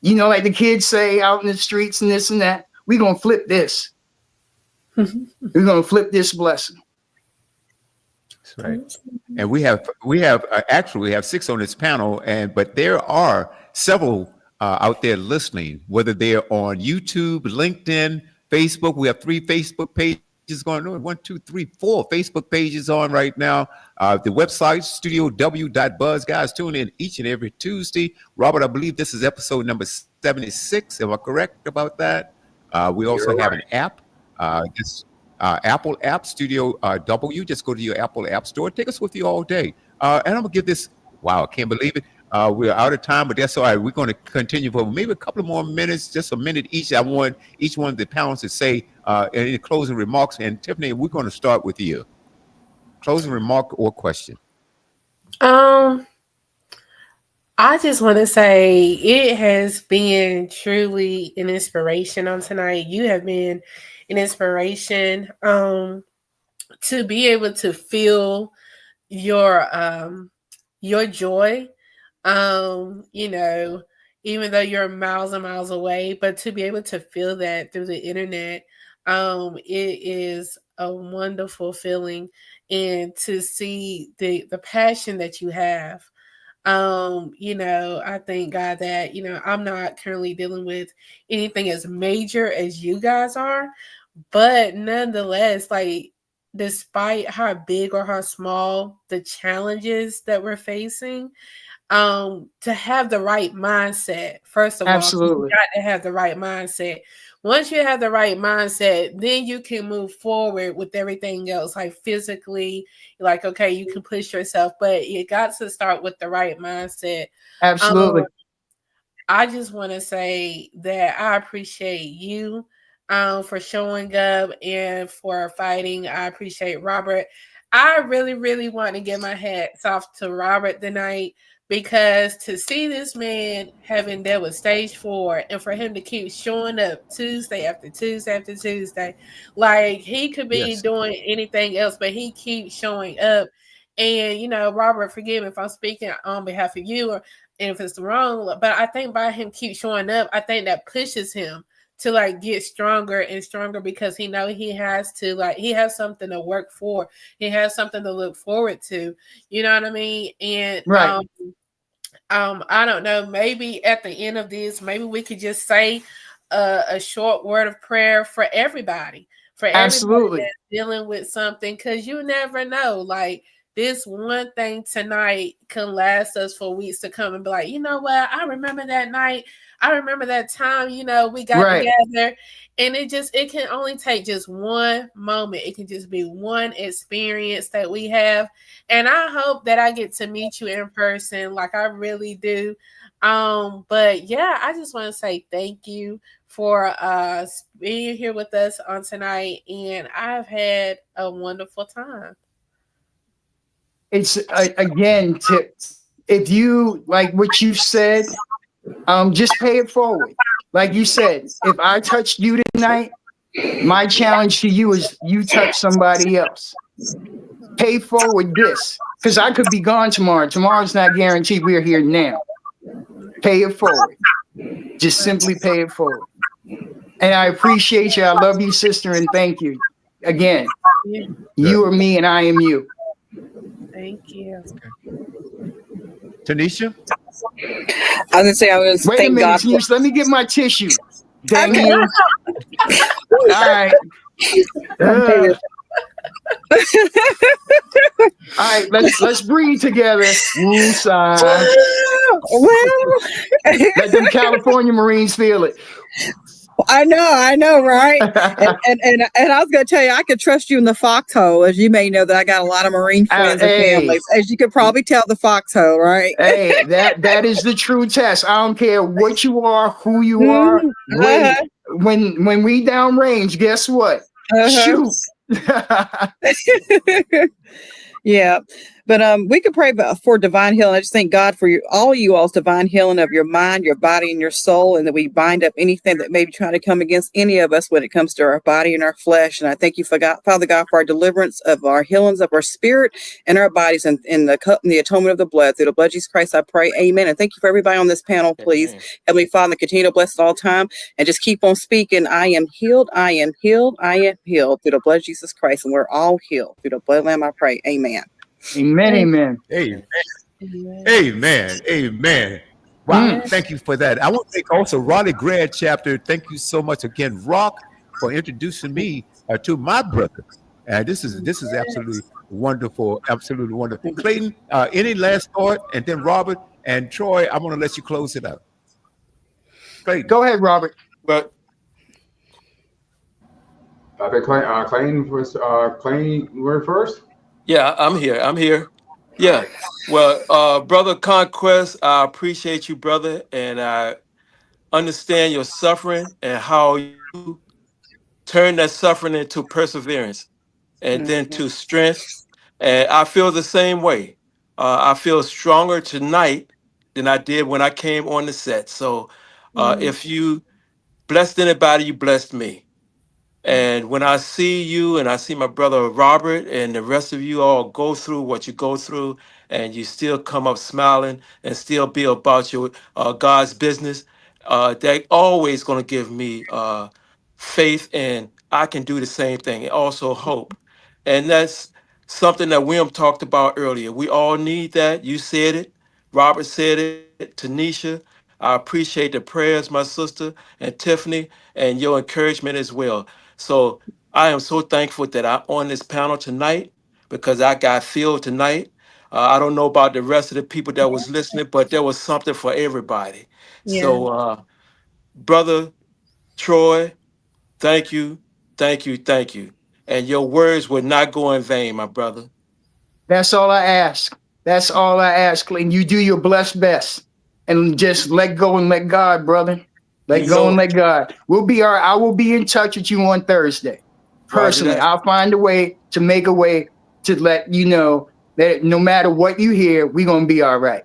You know, like the kids say out in the streets and this and that. We're going to flip this. We're going to flip this blessing. That's right. And we have actually we have 6 on this panel, but there are several out there listening, whether they're on YouTube, LinkedIn, Facebook. We have 3 Facebook pages going on. 1, 2, 3, 4 Facebook pages on right now. The website, studiow.buzz. Guys, tune in each and every Tuesday. Robert, I believe this is episode number 76. Am I correct about that? We also have an app. Apple app, Studio W. Just go to your Apple app store. Take us with you all day. And I'm going to give this, wow, I can't believe it. We're out of time, but that's all right. We're going to continue for maybe a couple of more minutes, just a minute each. I want each one of the panelists to say any closing remarks. And Tiffany, we're going to start with you. Closing remark or question. I just want to say it has been truly an inspiration on tonight. You have been an inspiration to be able to feel your joy. You know, even though you're miles and miles away, but to be able to feel that through the internet, it is a wonderful feeling, and to see the passion that you have. You know, I thank God that, you know, I'm not currently dealing with anything as major as you guys are, but nonetheless, like, despite how big or how small the challenges that we're facing, to have the right mindset, first of all, Absolutely. you got to have the right mindset. Once you have the right mindset, then you can move forward with everything else, like physically, like, okay, you can push yourself, but you got to start with the right mindset. Absolutely. I just want to say that I appreciate you for showing up and for fighting. I appreciate Robert. I really, really want to give my hats off to Robert tonight, because to see this man having dealt with stage 4 and for him to keep showing up Tuesday after Tuesday after Tuesday, like, he could be Yes. doing anything else, but he keeps showing up. And, you know, Robert, forgive me if I'm speaking on behalf of you or if it's wrong, but I think by him keep showing up, I think that pushes him to, like, get stronger and stronger, because he know he has to, like, he has something to work for. He has something to look forward to. You know what I mean? And Right. I don't know, maybe at the end of this, maybe we could just say a short word of prayer for everybody, Absolutely. that's dealing with something, because you never know, like, this one thing tonight can last us for weeks to come, and be like, you know what, I remember that night, I remember that time, you know, we got Right. together, and it can only take just one moment. It can just be one experience that we have, and I hope that I get to meet you in person, like I really do. But yeah, I just want to say thank you for being here with us on tonight, and I've had a wonderful time. It's again, if you like what you said, Just pay it forward. Like you said, if I touched you tonight, my challenge to you is you touch somebody else. Pay forward this, because I could be gone tomorrow. Tomorrow's not guaranteed. We're here now. Pay it forward. Just simply pay it forward. And I appreciate you. I love you, sister, and thank you. Again, you are me and I am you. Thank you. Tanisha? I was gonna say I was Wait a thank minute, God. Tanisha, let me get my tissue. Dang Okay. you. All right. All right, let's breathe together. Woosah. Well, Let them California Marines feel it. I know, right? And I was gonna tell you, I could trust you in the foxhole, as you may know that I got a lot of Marine friends and hey. families, as you could probably tell the foxhole, right? Hey, that is the true test. I don't care what you are, who you are. When we downrange, guess what? Shoot. Yeah, but we could pray for divine healing. I just thank God for all you all's divine healing of your mind, your body, and your soul, and that we bind up anything that may be trying to come against any of us when it comes to our body and our flesh. And I thank you, Father God, for our deliverance of our healings of our spirit and our bodies, and in the atonement of the blood through the blood of Jesus Christ. I pray, Amen. And thank you for everybody on this panel, please. Amen. Heavenly Father, continue to bless at all time, and just keep on speaking. I am healed. I am healed. I am healed through the blood of Jesus Christ, and we're all healed through the blood of the Lamb. I pray, Amen. Amen, amen. Amen. Amen. Amen. Wow. Thank you for that. I want to thank also Raleigh Grad chapter. Thank you so much again, Rock, for introducing me to my brother. And this is absolutely wonderful. Absolutely wonderful. Clayton, any last thought? And then Robert and Troy, I'm going to let you close it out. Clayton. Go ahead, Robert. But I think Clayton was Clayton. You were first. yeah, I'm here. Yeah. Well, brother Conquest, I appreciate you, brother, and I understand your suffering and how you turn that suffering into perseverance and then to strength. And I feel the same way. I feel stronger tonight than I did when I came on the set. So if you blessed anybody, you blessed me. And when I see you and I see my brother Robert and the rest of you all go through what you go through, and you still come up smiling and still be about your God's business, they always going to give me faith, and I can do the same thing, and also hope. And that's something that William talked about earlier. We all need that. You said it. Robert said it. Tanisha, I appreciate the prayers, my sister, and Tiffany, and your encouragement as well. So I am so thankful that I'm on this panel tonight, because I got filled tonight. I don't know about the rest of the people that was listening, but there was something for everybody. Yeah. So, brother Troy, thank you. And your words would not go in vain, my brother. That's all I ask. That's all I ask. And you do your blessed best. And just let go and let God, brother. Let go and let God. I will be in touch with you on Thursday. Personally, I'll find a way to make a way to let you know that no matter what you hear, we're going to be all right.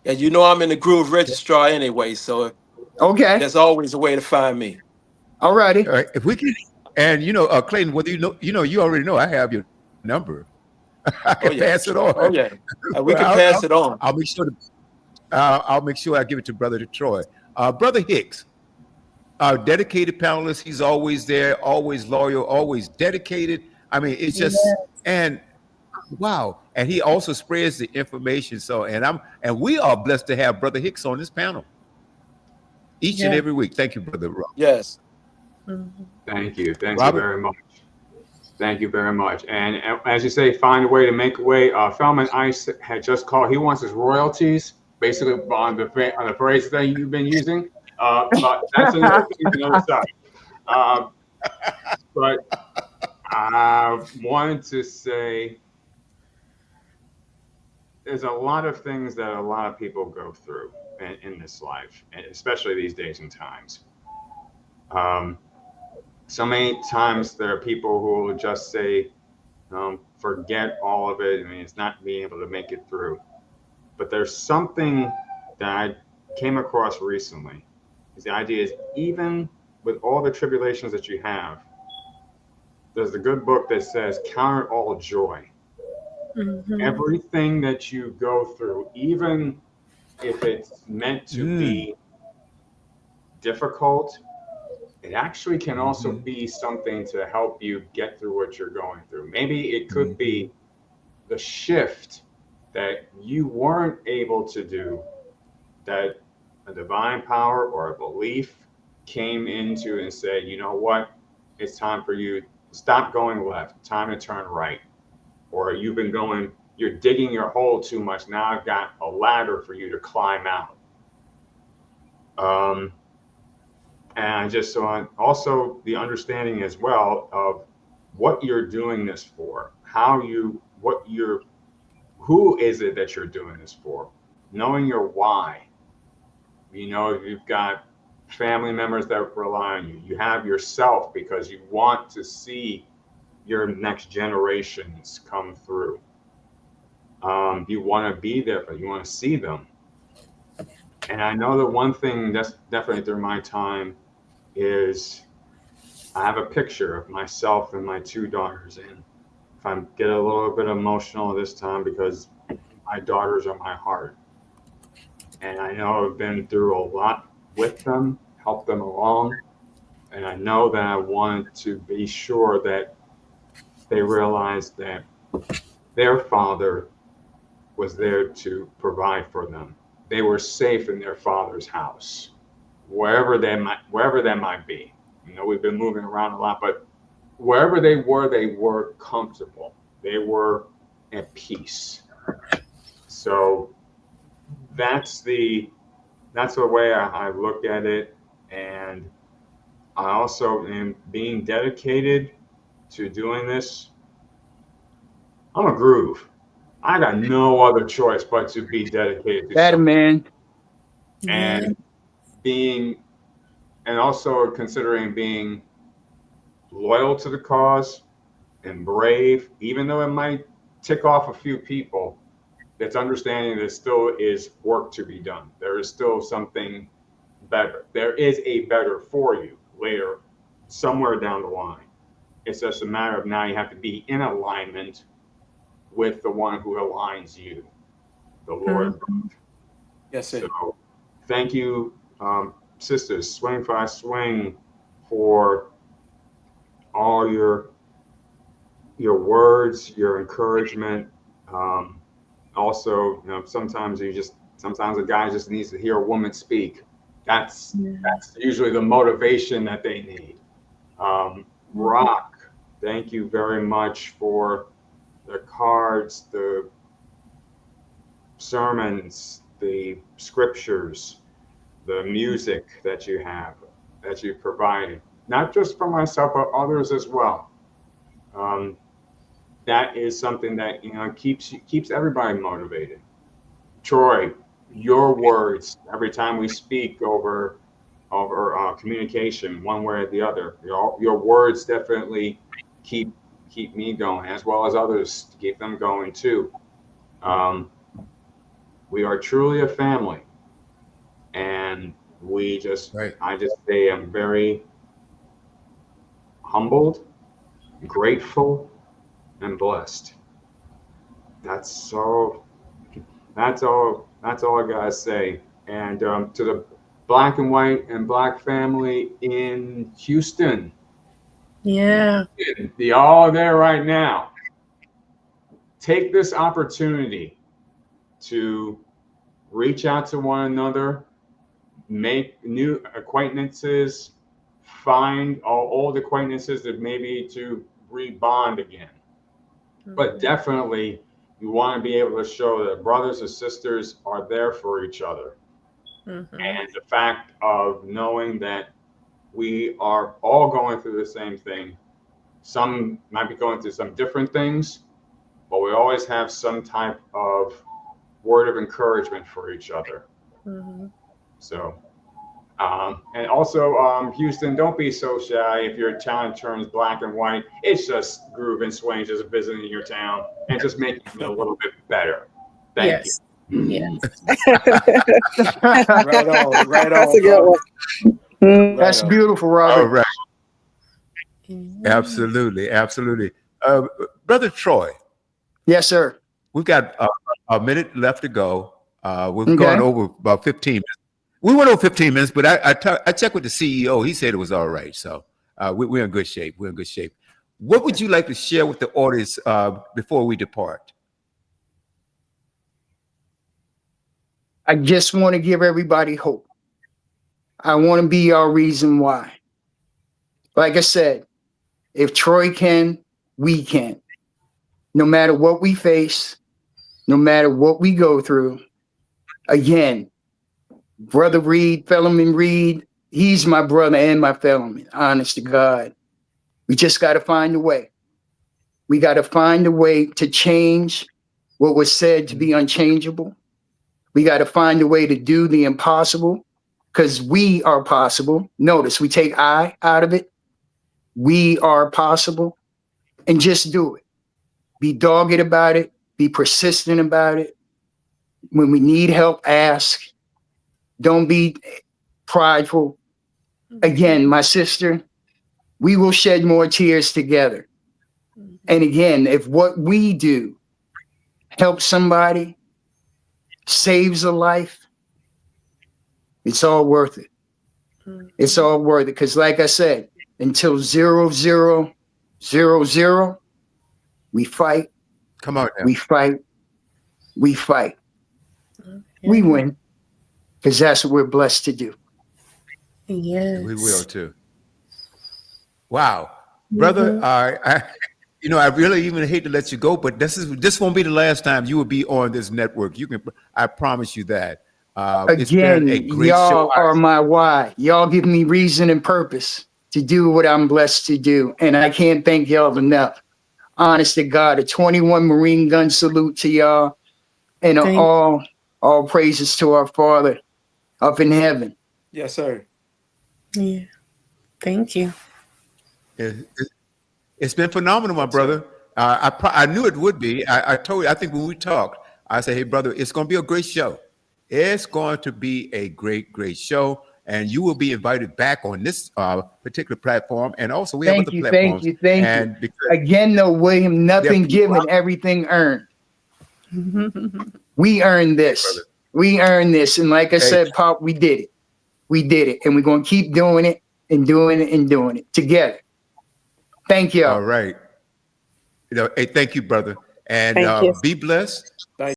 And you know I'm in the Groove Registrar anyway, so okay, there's always a way to find me. All righty. All right. If we can, and Clayton, whether you already know I have your number. I can pass it on. Oh yeah, we can pass it on. I'll make sure I'll make sure I give it to Brother Troy. Brother Hicks, our dedicated panelist. He's always there, always loyal, always dedicated. I mean, it's just and wow. And he also spreads the information. So and we are blessed to have Brother Hicks on this panel each and every week. Thank you, Brother Rob. Yes. Thank you. Thank Robert? you very much. Thank you very much. And as you say, find a way to make a way. Feldman Ice had just called. He wants his royalties, basically on the phrase that you've been using. But that's another thing, another side. But I wanted to say there's a lot of things that a lot of people go through in this life, and especially these days and times. So many times there are people who will just say, forget all of it. I mean, it's not being able to make it through. But there's something that came across recently is the idea is even with all the tribulations that you have, there's a good book that says count it all joy. Mhm. Everything that you go through, even if it's meant to be difficult, it actually can also be something to help you get through what you're going through. Maybe it could be the shift that you weren't able to do, that a divine power or a belief came into and said, you know what, it's time for you to stop going left, time to turn right. Or you're digging your hole too much. Now I've got a ladder for you to climb out. And I just saw also the understanding as well of what you're doing this for, who is it that you're doing this for? Knowing your why. You know, you've got family members that rely on you. You have yourself because you want to see your next generations come through. You want to be there, but you want to see them. And I know that one thing that's definitely through my time is I have a picture of myself and my two daughters. And if I get a little bit emotional this time because my daughters are my heart. And I know I've been through a lot with them, helped them along. And I know that I want to be sure that they realize that their father was there to provide for them. They were safe in their father's house, wherever that might be. You know, we've been moving around a lot, but wherever they were comfortable. They were at peace. So that's the way I look at it. And I also am being dedicated to doing this. I'm a groove. I got no other choice but to be dedicated to That something. man. And also considering being loyal to the cause and brave, even though it might tick off a few people, it's understanding there still is work to be done. There is still something better. There is a better for you later, somewhere down the line. It's just a matter of now you have to be in alignment with the one who aligns you, the Lord. Yes, sir. So thank you, sisters, Swing Fi Swing, for all your words, your encouragement. Also, you know, sometimes a guy just needs to hear a woman speak. That's usually the motivation that they need. Rock, thank you very much for the cards, the sermons, the scriptures, the music that you have, that you provided, not just for myself, but others as well. That is something that, you know, keeps everybody motivated. Troy, your words every time we speak over communication, one way or the other, your words definitely keep me going, as well as others to keep them going too. We are truly a family, and I just say I'm very humbled, grateful, and blessed. That's all I gotta say. And to the Black and White and Black family in Houston, the all there right now, take this opportunity to reach out to one another, make new acquaintances, find old acquaintances that maybe to rebond again. But definitely you want to be able to show that brothers and sisters are there for each other. And the fact of knowing that we are all going through the same thing. Some might be going through some different things, but we always have some type of word of encouragement for each other. So, and also, Houston, don't be so shy if your town turns black and white. It's just groove and swing, just visiting your town and just making it a little bit better. Thank you. Yes. Right on, right That's on, a good brother. one. Mm. That's Right on. beautiful, All Robert. right. Mhm. Absolutely. Absolutely. Uh, Brother Troy, Yes, sir. we've got a minute left to go. We've Okay. gone over about 15 minutes. We went over 15 minutes, but I checked with the CEO. He said it was all right. So we're in good shape. We're in good shape. What would you like to share with the audience before we depart? I just want to give everybody hope. I want to be our reason why. Like I said, if Troy can, we can. No matter what we face, no matter what we go through. Again, Brother Reed, Fellowman Reed, he's my brother and my Fellowman, honest to God. We just got to find a way. We got to find a way to change what was said to be unchangeable. We got to find a way to do the impossible because we are possible. Notice we take I out of it. We are possible, and just do it. Be dogged about it. Be persistent about it. When we need help, ask. Don't be prideful. Again, my sister, we will shed more tears together. And again, if what we do helps somebody, saves a life, it's all worth it. It's all worth it. Because like I said, until 0000, we fight, Come on now. we fight, we fight. We win. Because that's what we're blessed to do. Yes. We will too. Wow, brother. I really even hate to let you go, but this won't be the last time you will be on this network. You can, I promise you that. It's been Again, a great y'all show. are my why. Y'all give me reason and purpose to do what I'm blessed to do. And I can't thank y'all enough. Honest to God, a 21 Marine gun salute to y'all. And all praises to our Father up in heaven. Yes, sir. Yeah. Thank you. It's been phenomenal, my brother. I knew it would be. I told you, I think when we talked, I said, hey, brother, it's going to be a great show. It's going to be a great, great show. And you will be invited back on this particular platform. And also, we have other platforms. Thank you. Again, though, William, nothing given, everything earned. We earned this. Brother. We earned this. And like I said, Pop, we did it. We did it. And we're going to keep doing it and doing it and doing it together. Thank you. All right. Hey, thank you, brother. And Thank you. be blessed.